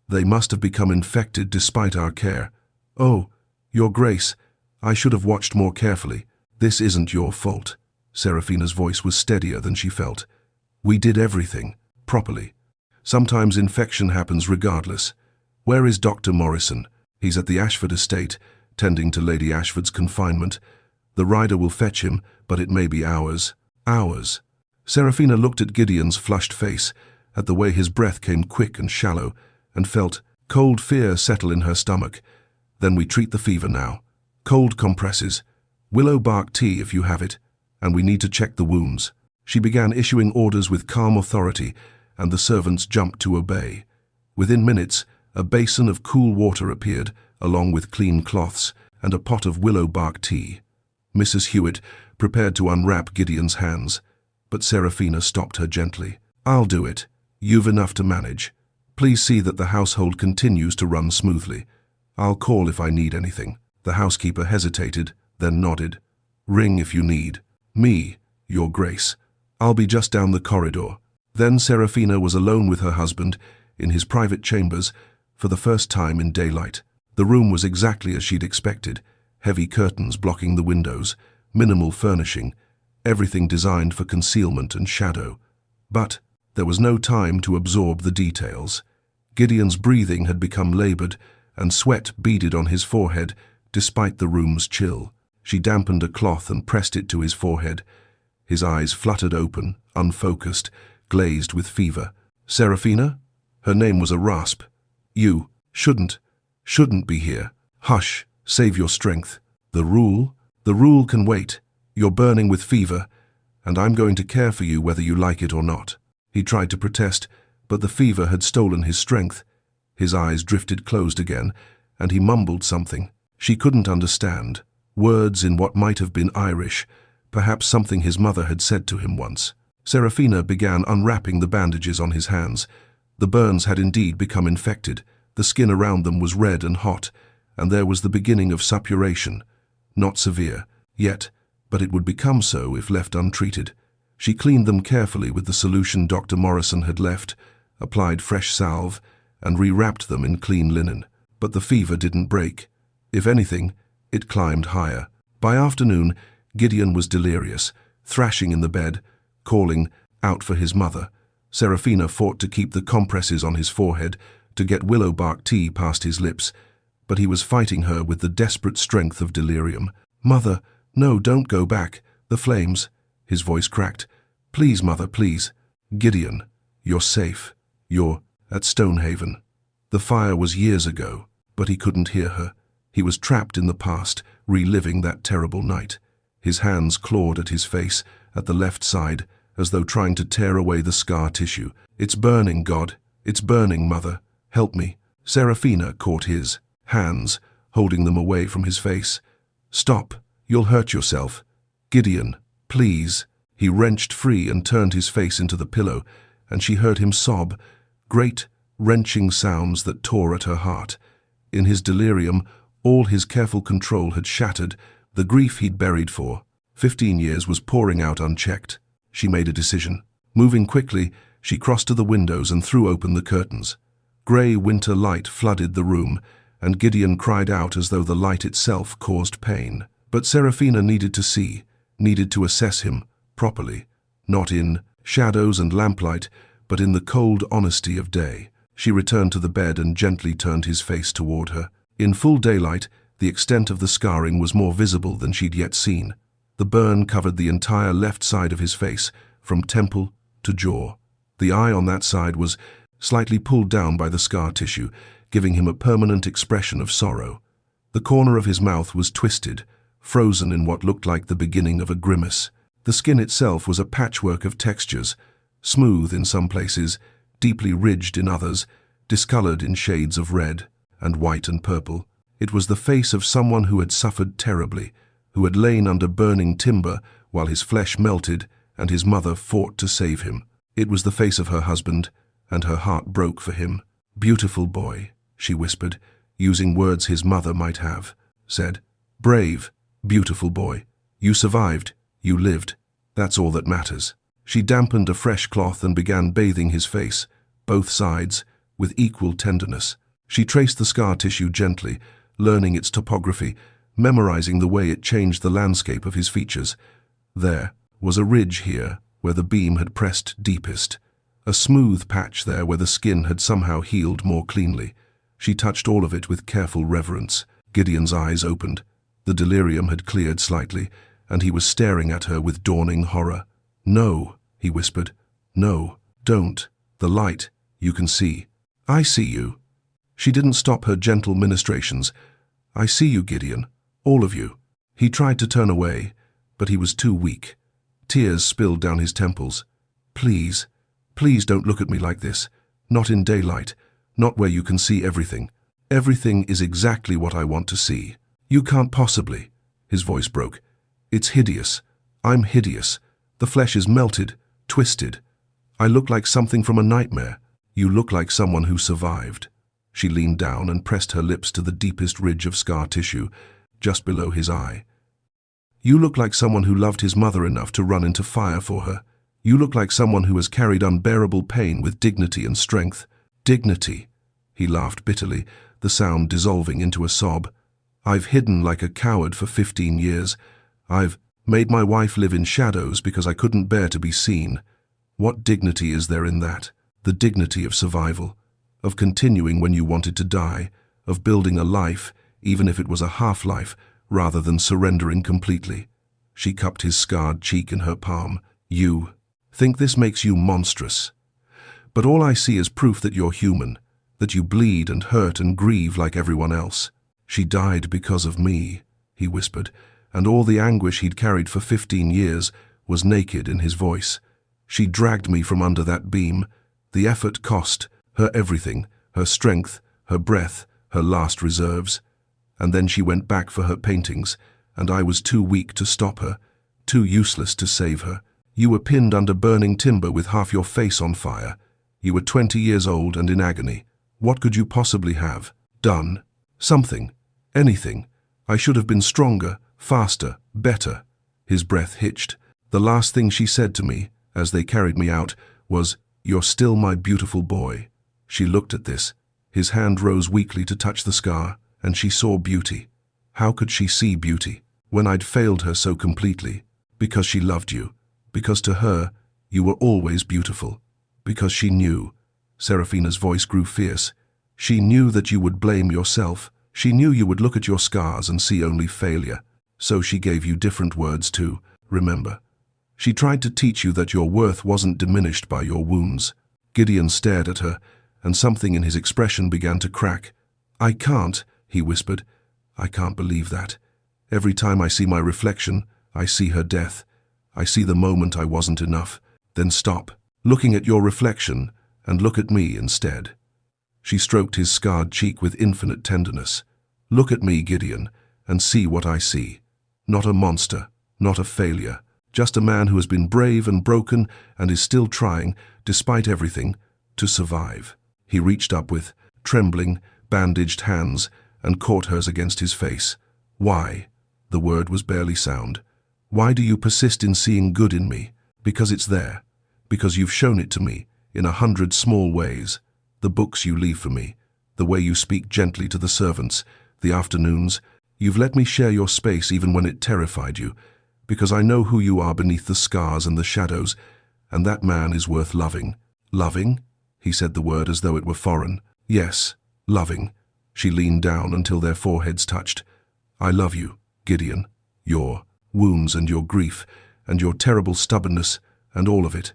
They must have become infected despite our care. Oh, Your Grace, I should have watched more carefully. This isn't your fault. Serafina's voice was steadier than she felt. We did everything, properly. Sometimes infection happens regardless. Where is Dr. Morrison? He's at the Ashford estate, tending to Lady Ashford's confinement. The rider will fetch him, but it may be hours. Hours. Serafina looked at Gideon's flushed face, at the way his breath came quick and shallow, and felt cold fear settle in her stomach. Then we treat the fever now. Cold compresses. Willow bark tea if you have it, and we need to check the wounds. She began issuing orders with calm authority, and the servants jumped to obey. Within minutes, a basin of cool water appeared, along with clean cloths and a pot of willow bark tea. Mrs. Hewitt prepared to unwrap Gideon's hands, but Serafina stopped her gently. I'll do it. You've enough to manage. Please see that the household continues to run smoothly. I'll call if I need anything. The housekeeper hesitated, then nodded. Ring if you need. Me, Your Grace. I'll be just down the corridor. Then Serafina was alone with her husband, in his private chambers, for the first time in daylight. The room was exactly as she'd expected, heavy curtains blocking the windows, minimal furnishing, everything designed for concealment and shadow. But there was no time to absorb the details. Gideon's breathing had become labored, and sweat beaded on his forehead, despite the room's chill. She dampened a cloth and pressed it to his forehead. His eyes fluttered open, unfocused, glazed with fever. Serafina? Her name was a rasp. You shouldn't be here. Hush, save your strength. The rule can wait. You're burning with fever, and I'm going to care for you whether you like it or not. He tried to protest, but the fever had stolen his strength. His eyes drifted closed again, and he mumbled something. She couldn't understand. Words in what might have been Irish, perhaps something his mother had said to him once. Serafina began unwrapping the bandages on his hands. The burns had indeed become infected. The skin around them was red and hot, and there was the beginning of suppuration. Not severe, yet, but it would become so if left untreated. She cleaned them carefully with the solution Dr. Morrison had left, applied fresh salve, and rewrapped them in clean linen. But the fever didn't break. If anything, it climbed higher. By afternoon, Gideon was delirious, thrashing in the bed, calling out for his mother. Serafina fought to keep the compresses on his forehead, to get willow bark tea past his lips, but he was fighting her with the desperate strength of delirium. "Mother, no, don't go back. The flames." His voice cracked. "Please, Mother, please." "Gideon, you're safe. You're at Stonehaven." The fire was years ago, but he couldn't hear her. He was trapped in the past, reliving that terrible night. His hands clawed at his face, at the left side, as though trying to tear away the scar tissue. "It's burning, God. It's burning, Mother. Help me." Serafina caught his hands, holding them away from his face. "Stop. You'll hurt yourself. Gideon, please." He wrenched free and turned his face into the pillow, and she heard him sob, great, wrenching sounds that tore at her heart. In his delirium, all his careful control had shattered. The grief he'd buried for 15 years was pouring out unchecked. She made a decision. Moving quickly, she crossed to the windows and threw open the curtains. Grey winter light flooded the room, and Gideon cried out as though the light itself caused pain. But Serafina needed to see, needed to assess him properly, not in shadows and lamplight, but in the cold honesty of day. She returned to the bed and gently turned his face toward her. In full daylight, the extent of the scarring was more visible than she'd yet seen. The burn covered the entire left side of his face, from temple to jaw. The eye on that side was slightly pulled down by the scar tissue, giving him a permanent expression of sorrow. The corner of his mouth was twisted, frozen in what looked like the beginning of a grimace. The skin itself was a patchwork of textures, smooth in some places, deeply ridged in others, discolored in shades of red and white and purple. It was the face of someone who had suffered terribly, who had lain under burning timber while his flesh melted and his mother fought to save him. It was the face of her husband, and her heart broke for him. "Beautiful boy," she whispered, using words his mother might have said. "Brave, beautiful boy. You survived. You lived. That's all that matters." She dampened a fresh cloth and began bathing his face, both sides, with equal tenderness. She traced the scar tissue gently, learning its topography, memorizing the way it changed the landscape of his features. There was a ridge here where the beam had pressed deepest, a smooth patch there where the skin had somehow healed more cleanly. She touched all of it with careful reverence. Gideon's eyes opened. The delirium had cleared slightly, and he was staring at her with dawning horror. "No," he whispered. "No, don't. The light, you can see. I see you." She didn't stop her gentle ministrations. "I see you, Gideon. All of you." He tried to turn away, but he was too weak. Tears spilled down his temples. "Please, please don't look at me like this. Not in daylight. Not where you can see everything. Everything is exactly what I want to see." "You can't possibly." His voice broke. "It's hideous. I'm hideous. The flesh is melted, twisted. I look like something from a nightmare. You look like someone who survived." She leaned down and pressed her lips to the deepest ridge of scar tissue, just below his eye. "You look like someone who loved his mother enough to run into fire for her. You look like someone who has carried unbearable pain with dignity and strength." "Dignity." He laughed bitterly, the sound dissolving into a sob. "I've hidden like a coward for 15 years. I've made my wife live in shadows because I couldn't bear to be seen. What dignity is there in that? The dignity of survival, of continuing when you wanted to die, of building a life, even if it was a half-life, rather than surrendering completely." She cupped his scarred cheek in her palm. "You think this makes you monstrous. But all I see is proof that you're human, that you bleed and hurt and grieve like everyone else." "She died because of me," he whispered, and all the anguish he'd carried for 15 years was naked in his voice. "She dragged me from under that beam. The effort cost her everything, her strength, her breath, her last reserves. And then she went back for her paintings, and I was too weak to stop her, too useless to save her. You were pinned under burning timber with half your face on fire. You were 20 years old and in agony. What could you possibly have done? Something. Anything. I should have been stronger, faster, better." His breath hitched. "The last thing she said to me, as they carried me out, was, 'You're still my beautiful boy.'" She looked at this. His hand rose weakly to touch the scar, and she saw beauty. How could she see beauty when I'd failed her so completely? Because she loved you. Because to her, you were always beautiful. Because she knew. Serafina's voice grew fierce. She knew that you would blame yourself. She knew you would look at your scars and see only failure. So she gave you different words too, remember. She tried to teach you that your worth wasn't diminished by your wounds. Gideon stared at her, and something in his expression began to crack. I can't, he whispered. I can't believe that. Every time I see my reflection, I see her death. I see the moment I wasn't enough. Then stop, looking at your reflection, and look at me instead. She stroked his scarred cheek with infinite tenderness. Look at me, Gideon, and see what I see. Not a monster, not a failure, just a man who has been brave and broken and is still trying, despite everything, to survive. He reached up with trembling, bandaged hands and caught hers against his face. Why? The word was barely sound. Why do you persist in seeing good in me? Because it's there. Because you've shown it to me, in 100 small ways. The books you leave for me, the way you speak gently to the servants, the afternoons. You've let me share your space even when it terrified you, because I know who you are beneath the scars and the shadows, and that man is worth loving. Loving? He said the word as though it were foreign. Yes, loving. She leaned down until their foreheads touched. I love you, Gideon. Your wounds and your grief, and your terrible stubbornness, and all of it.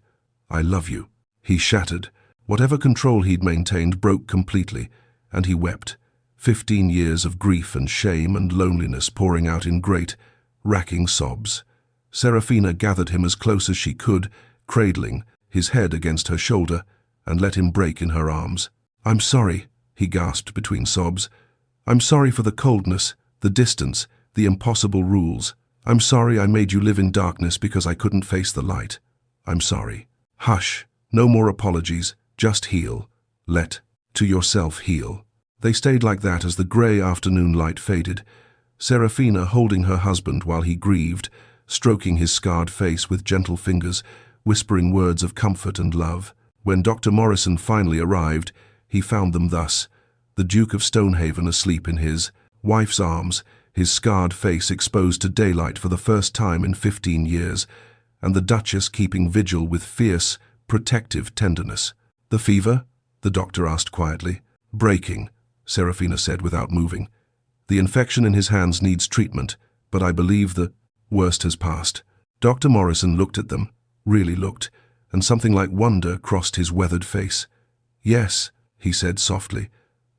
I love you. He shattered. Whatever control he'd maintained broke completely, and he wept. 15 years of grief and shame and loneliness pouring out in great, racking sobs. Serafina gathered him as close as she could, cradling, his head against her shoulder, and let him break in her arms. I'm sorry, he gasped between sobs. I'm sorry for the coldness, the distance, the impossible rules. I'm sorry I made you live in darkness because I couldn't face the light. I'm sorry. Hush, no more apologies, just heal. Let to yourself heal. They stayed like that as the grey afternoon light faded, Serafina holding her husband while he grieved, stroking his scarred face with gentle fingers, whispering words of comfort and love. When Dr. Morrison finally arrived, he found them thus, the Duke of Stonehaven asleep in his wife's arms, his scarred face exposed to daylight for the first time in 15 years, and the Duchess keeping vigil with fierce, protective tenderness. The fever? The doctor asked quietly. Breaking, Serafina said without moving. The infection in his hands needs treatment, but I believe the worst has passed. Dr. Morrison looked at them, really looked, and something like wonder crossed his weathered face. Yes, he said softly.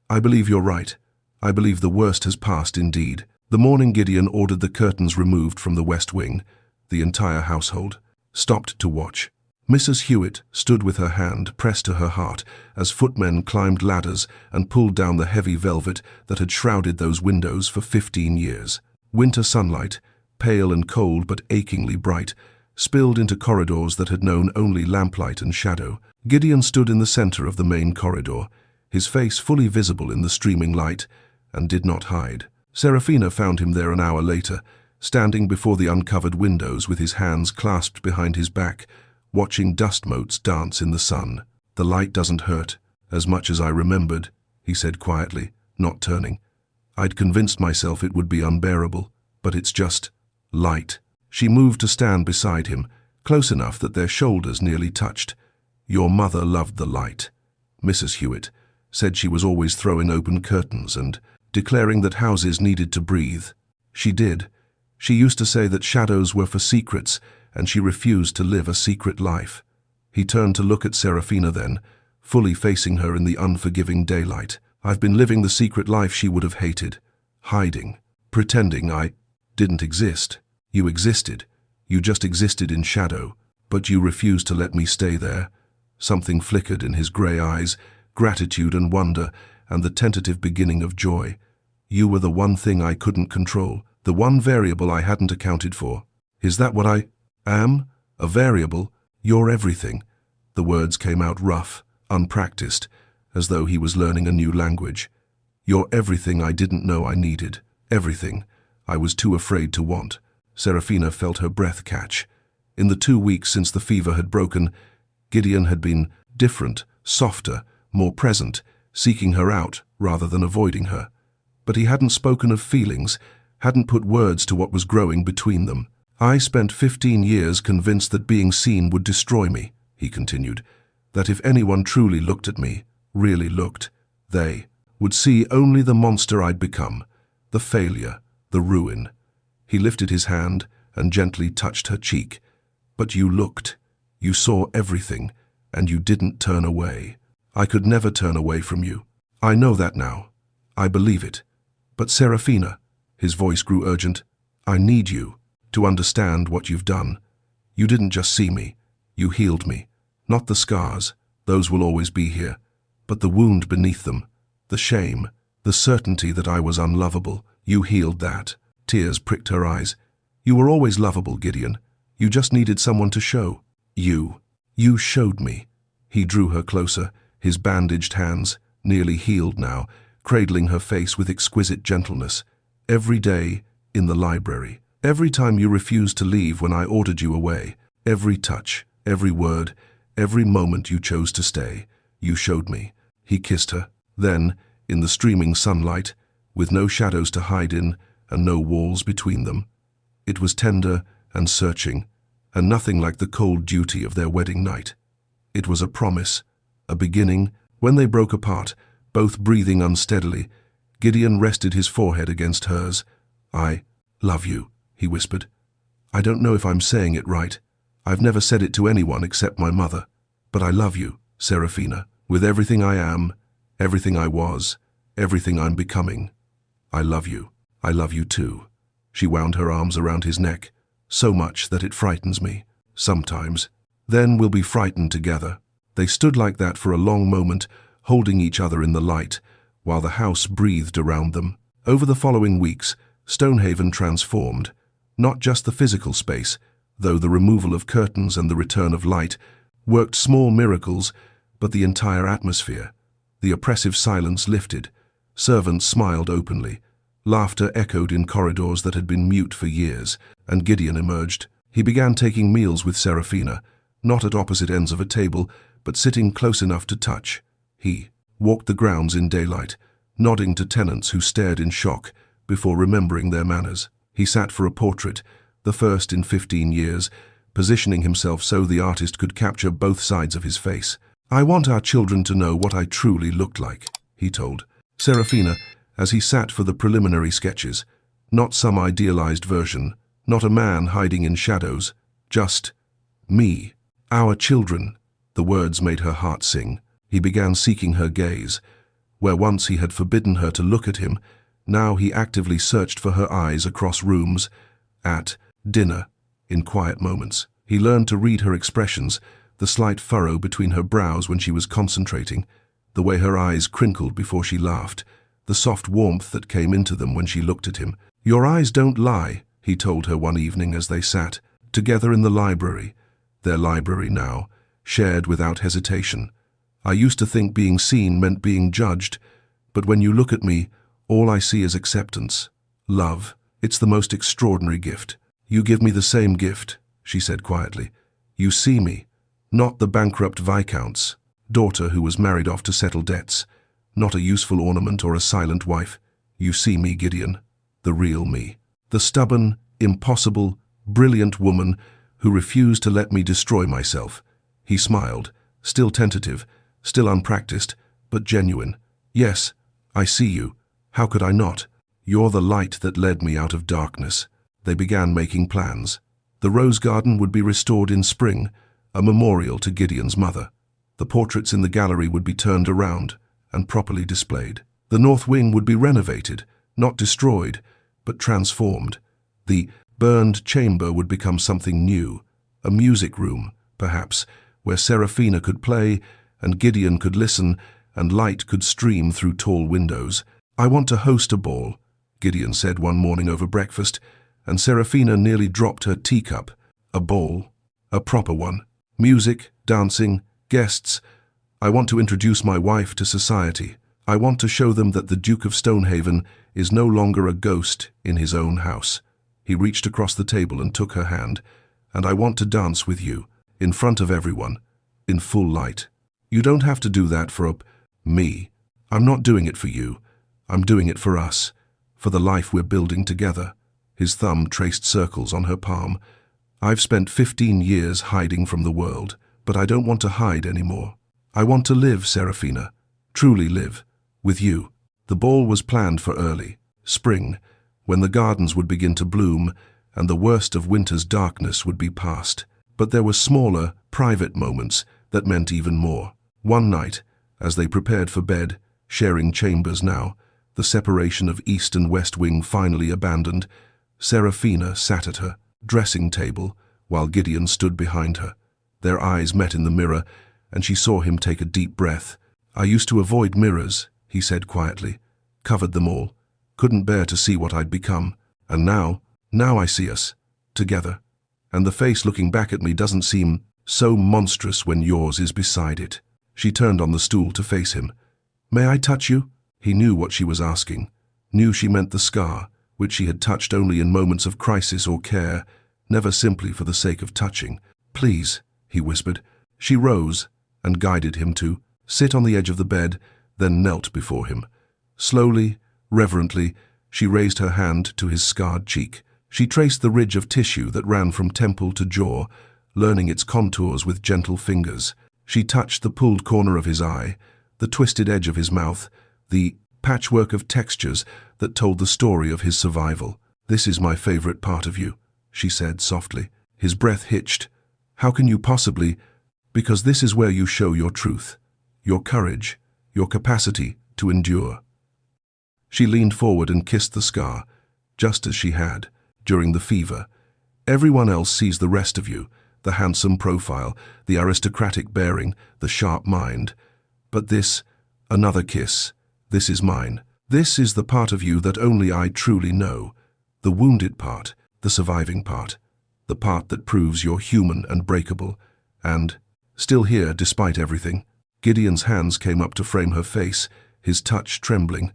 I believe you're right. I believe the worst has passed indeed. The morning Gideon ordered the curtains removed from the west wing. The entire household stopped to watch. Mrs. Hewitt stood with her hand pressed to her heart as footmen climbed ladders and pulled down the heavy velvet that had shrouded those windows for 15 years. Winter sunlight, pale and cold but achingly bright, spilled into corridors that had known only lamplight and shadow. Gideon stood in the center of the main corridor, his face fully visible in the streaming light, and did not hide. Serafina found him there an hour later, standing before the uncovered windows with his hands clasped behind his back, watching dust motes dance in the sun. The light doesn't hurt, as much as I remembered, he said quietly, not turning. I'd convinced myself it would be unbearable, but it's just light. She moved to stand beside him, close enough that their shoulders nearly touched. Your mother loved the light. Mrs. Hewitt said she was always throwing open curtains and declaring that houses needed to breathe. She did. She used to say that shadows were for secrets, and she refused to live a secret life. He turned to look at Serafina then, fully facing her in the unforgiving daylight. I've been living the secret life she would have hated, hiding, pretending I didn't exist. You existed. You just existed in shadow, but you refused to let me stay there. Something flickered in his grey eyes, gratitude and wonder, and the tentative beginning of joy. You were the one thing I couldn't control, the one variable I hadn't accounted for. Is that what I am? A variable? You're everything. The words came out rough, unpracticed, as though he was learning a new language. You're everything I didn't know I needed. Everything I was too afraid to want. Serafina felt her breath catch. In the 2 weeks since the fever had broken, Gideon had been different, softer, more present, seeking her out rather than avoiding her. But he hadn't spoken of feelings, hadn't put words to what was growing between them. I spent 15 years convinced that being seen would destroy me, he continued. that if anyone truly looked at me, really looked, they would see only the monster I'd become, the failure, the ruin. He lifted his hand and gently touched her cheek. But you looked, you saw everything, and you didn't turn away. I could never turn away from you. I know that now. I believe it. But Serafina, his voice grew urgent, I need you to understand what you've done. You didn't just see me, you healed me. Not the scars, those will always be here, but the wound beneath them, the shame, the certainty that I was unlovable. You healed that. Tears pricked her eyes. You were always lovable, Gideon. You just needed someone to show. You showed me. He drew her closer, his bandaged hands, nearly healed now, cradling her face with exquisite gentleness. Every day, in the library. Every time you refused to leave when I ordered you away. Every touch, every word, every moment you chose to stay. You showed me. He kissed her. Then, in the streaming sunlight, with no shadows to hide in and no walls between them. It was tender and searching, and nothing like the cold duty of their wedding night. It was a promise, a beginning. When they broke apart, both breathing unsteadily, Gideon rested his forehead against hers. I love you, he whispered. I don't know if I'm saying it right. I've never said it to anyone except my mother. But I love you, Serafina, with everything I am, everything I was, everything I'm becoming. I love you. I love you too. She wound her arms around his neck, so much that it frightens me, sometimes. Then we'll be frightened together. They stood like that for a long moment, holding each other in the light, while the house breathed around them. Over the following weeks, Stonehaven transformed, not just the physical space, though the removal of curtains and the return of light worked small miracles, but the entire atmosphere. The oppressive silence lifted. Servants smiled openly. Laughter echoed in corridors that had been mute for years, and Gideon emerged. He began taking meals with Serafina, not at opposite ends of a table, but sitting close enough to touch. He walked the grounds in daylight, nodding to tenants who stared in shock before remembering their manners. He sat for a portrait, the first in 15 years, positioning himself so the artist could capture both sides of his face. I want our children to know what I truly looked like, he told Serafina, as he sat for the preliminary sketches. Not some idealized version, not a man hiding in shadows, just me. Our children. The words made her heart sing. He began seeking her gaze. Where once he had forbidden her to look at him, now he actively searched for her eyes across rooms, at dinner, in quiet moments. He learned to read her expressions, the slight furrow between her brows when she was concentrating, the way her eyes crinkled before she laughed, the soft warmth that came into them when she looked at him. Your eyes don't lie, he told her one evening as they sat, together in the library, their library now, shared without hesitation. I used to think being seen meant being judged, but when you look at me, all I see is acceptance. Love. It's the most extraordinary gift. You give me the same gift, she said quietly. You see me, not the bankrupt Viscount's daughter who was married off to settle debts, not a useful ornament or a silent wife. You see me, Gideon, the real me. The stubborn, impossible, brilliant woman who refused to let me destroy myself. He smiled, still tentative, still unpracticed, but genuine. Yes, I see you. How could I not? You're the light that led me out of darkness. They began making plans. The rose garden would be restored in spring, a memorial to Gideon's mother. The portraits in the gallery would be turned around and properly displayed. The north wing would be renovated, not destroyed, but transformed. The burned chamber would become something new, a music room, perhaps, where Serafina could play and Gideon could listen and light could stream through tall windows. I want to host a ball, Gideon said one morning over breakfast, and Serafina nearly dropped her teacup. A ball, a proper one. Music, dancing, guests. I want to introduce my wife to society. I want to show them that the Duke of Stonehaven is no longer a ghost in his own house. He reached across the table and took her hand. And I want to dance with you, in front of everyone, in full light. You don't have to do that for me. I'm not doing it for you. I'm doing it for us, for the life we're building together. His thumb traced circles on her palm. I've spent 15 years hiding from the world, but I don't want to hide anymore. I want to live, Serafina, truly live, with you. The ball was planned for early, spring, when the gardens would begin to bloom and the worst of winter's darkness would be past. But there were smaller, private moments that meant even more. One night, as they prepared for bed, sharing chambers now, the separation of east and west wing finally abandoned, Serafina sat at her dressing table while Gideon stood behind her. Their eyes met in the mirror, and she saw him take a deep breath. I used to avoid mirrors, he said quietly, covered them all, couldn't bear to see what I'd become. And now I see us, together. And the face looking back at me doesn't seem so monstrous when yours is beside it. She turned on the stool to face him. May I touch you? He knew what she was asking, knew she meant the scar, which she had touched only in moments of crisis or care, never simply for the sake of touching. Please, he whispered. She rose and guided him to sit on the edge of the bed, then knelt before him. Slowly, reverently, she raised her hand to his scarred cheek. She traced the ridge of tissue that ran from temple to jaw, learning its contours with gentle fingers. She touched the pulled corner of his eye, the twisted edge of his mouth, the patchwork of textures that told the story of his survival. This is my favorite part of you, she said softly. His breath hitched. How can you possibly? Because this is where you show your truth, your courage, your capacity to endure. She leaned forward and kissed the scar, just as she had during the fever. Everyone else sees the rest of you, the handsome profile, the aristocratic bearing, the sharp mind. But this, another kiss, this is mine. This is the part of you that only I truly know, the wounded part, the surviving part, the part that proves you're human and breakable, and still here despite everything. Gideon's hands came up to frame her face, his touch trembling.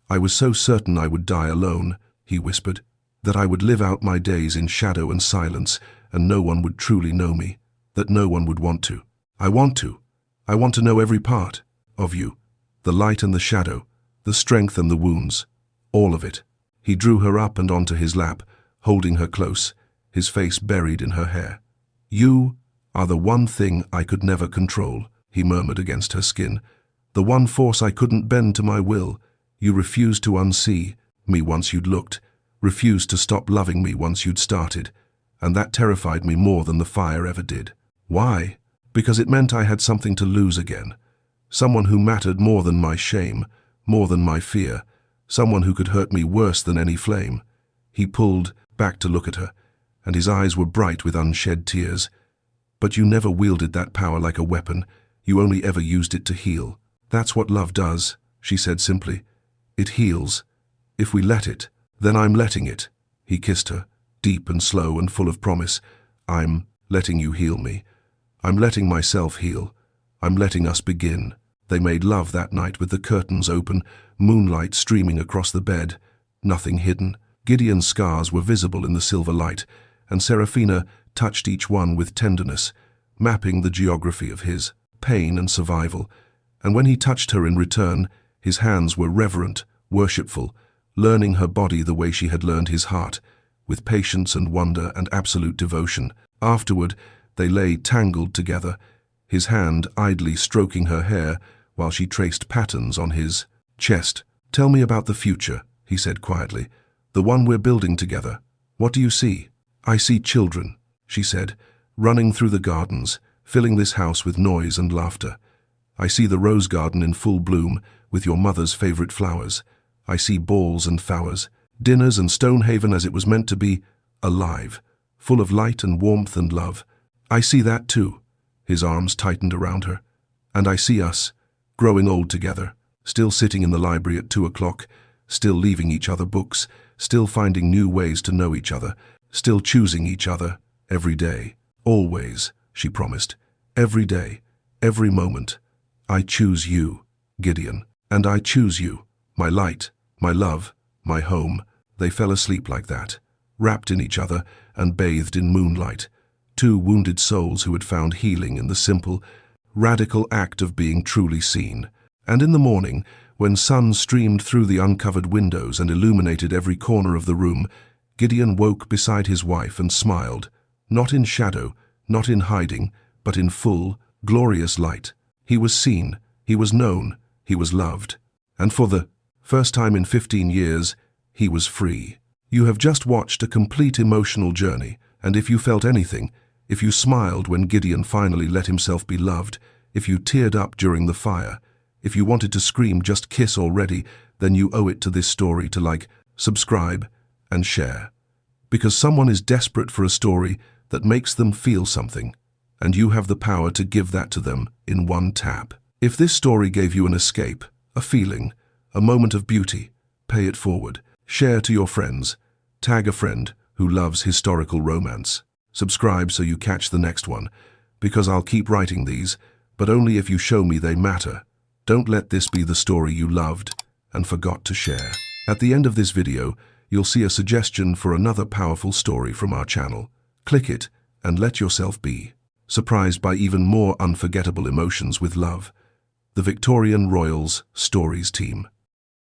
I was so certain I would die alone, he whispered, that I would live out my days in shadow and silence, and no one would truly know me, that no one would want to. I want to. I want to know every part of you, the light and the shadow, the strength and the wounds, all of it. He drew her up and onto his lap, holding her close, his face buried in her hair. You are the one thing I could never control, he murmured against her skin, the one force I couldn't bend to my will. You refused to unsee me once you'd looked, refused to stop loving me once you'd started, and that terrified me more than the fire ever did. Why? Because it meant I had something to lose again, someone who mattered more than my shame, more than my fear, someone who could hurt me worse than any flame. He pulled back to look at her, and his eyes were bright with unshed tears. But you never wielded that power like a weapon, you only ever used it to heal. That's what love does, she said simply. It heals. If we let it, then I'm letting it. He kissed her, deep and slow and full of promise. I'm letting you heal me. I'm letting myself heal. I'm letting us begin. They made love that night with the curtains open, moonlight streaming across the bed, nothing hidden. Gideon's scars were visible in the silver light, and Serafina touched each one with tenderness, mapping the geography of his pain and survival. And when he touched her in return, his hands were reverent, worshipful, learning her body the way she had learned his heart, with patience and wonder and absolute devotion. Afterward, they lay tangled together, his hand idly stroking her hair while she traced patterns on his chest. Tell me about the future, he said quietly, the one we're building together. What do you see? I see children, she said, running through the gardens, filling this house with noise and laughter. I see the rose garden in full bloom, with your mother's favorite flowers. I see balls and flowers, dinners and Stonehaven as it was meant to be, alive, full of light and warmth and love. I see that too. His arms tightened around her. And I see us, growing old together, still sitting in the library at 2 o'clock, still leaving each other books, still finding new ways to know each other, still choosing each other, every day. Always, she promised. Every day, every moment. I choose you, Gideon. And I choose you, my light, my love, my home. They fell asleep like that, wrapped in each other and bathed in moonlight. Two wounded souls who had found healing in the simple, radical act of being truly seen. And in the morning, when sun streamed through the uncovered windows and illuminated every corner of the room, Gideon woke beside his wife and smiled, not in shadow, not in hiding, but in full, glorious light. He was seen, he was known, he was loved. And for the first time in 15 years, he was free. You have just watched a complete emotional journey, and if you felt anything, if you smiled when Gideon finally let himself be loved, if you teared up during the fire, if you wanted to scream just kiss already, then you owe it to this story to like, subscribe, and share. Because someone is desperate for a story that makes them feel something, and you have the power to give that to them in one tap. If this story gave you an escape, a feeling, a moment of beauty, pay it forward. Share to your friends. Tag a friend who loves historical romance. Subscribe so you catch the next one, because I'll keep writing these, but only if you show me they matter. Don't let this be the story you loved and forgot to share. At the end of this video, you'll see a suggestion for another powerful story from our channel. Click it and let yourself be surprised by even more unforgettable emotions with love. The Victorian Royals Stories Team.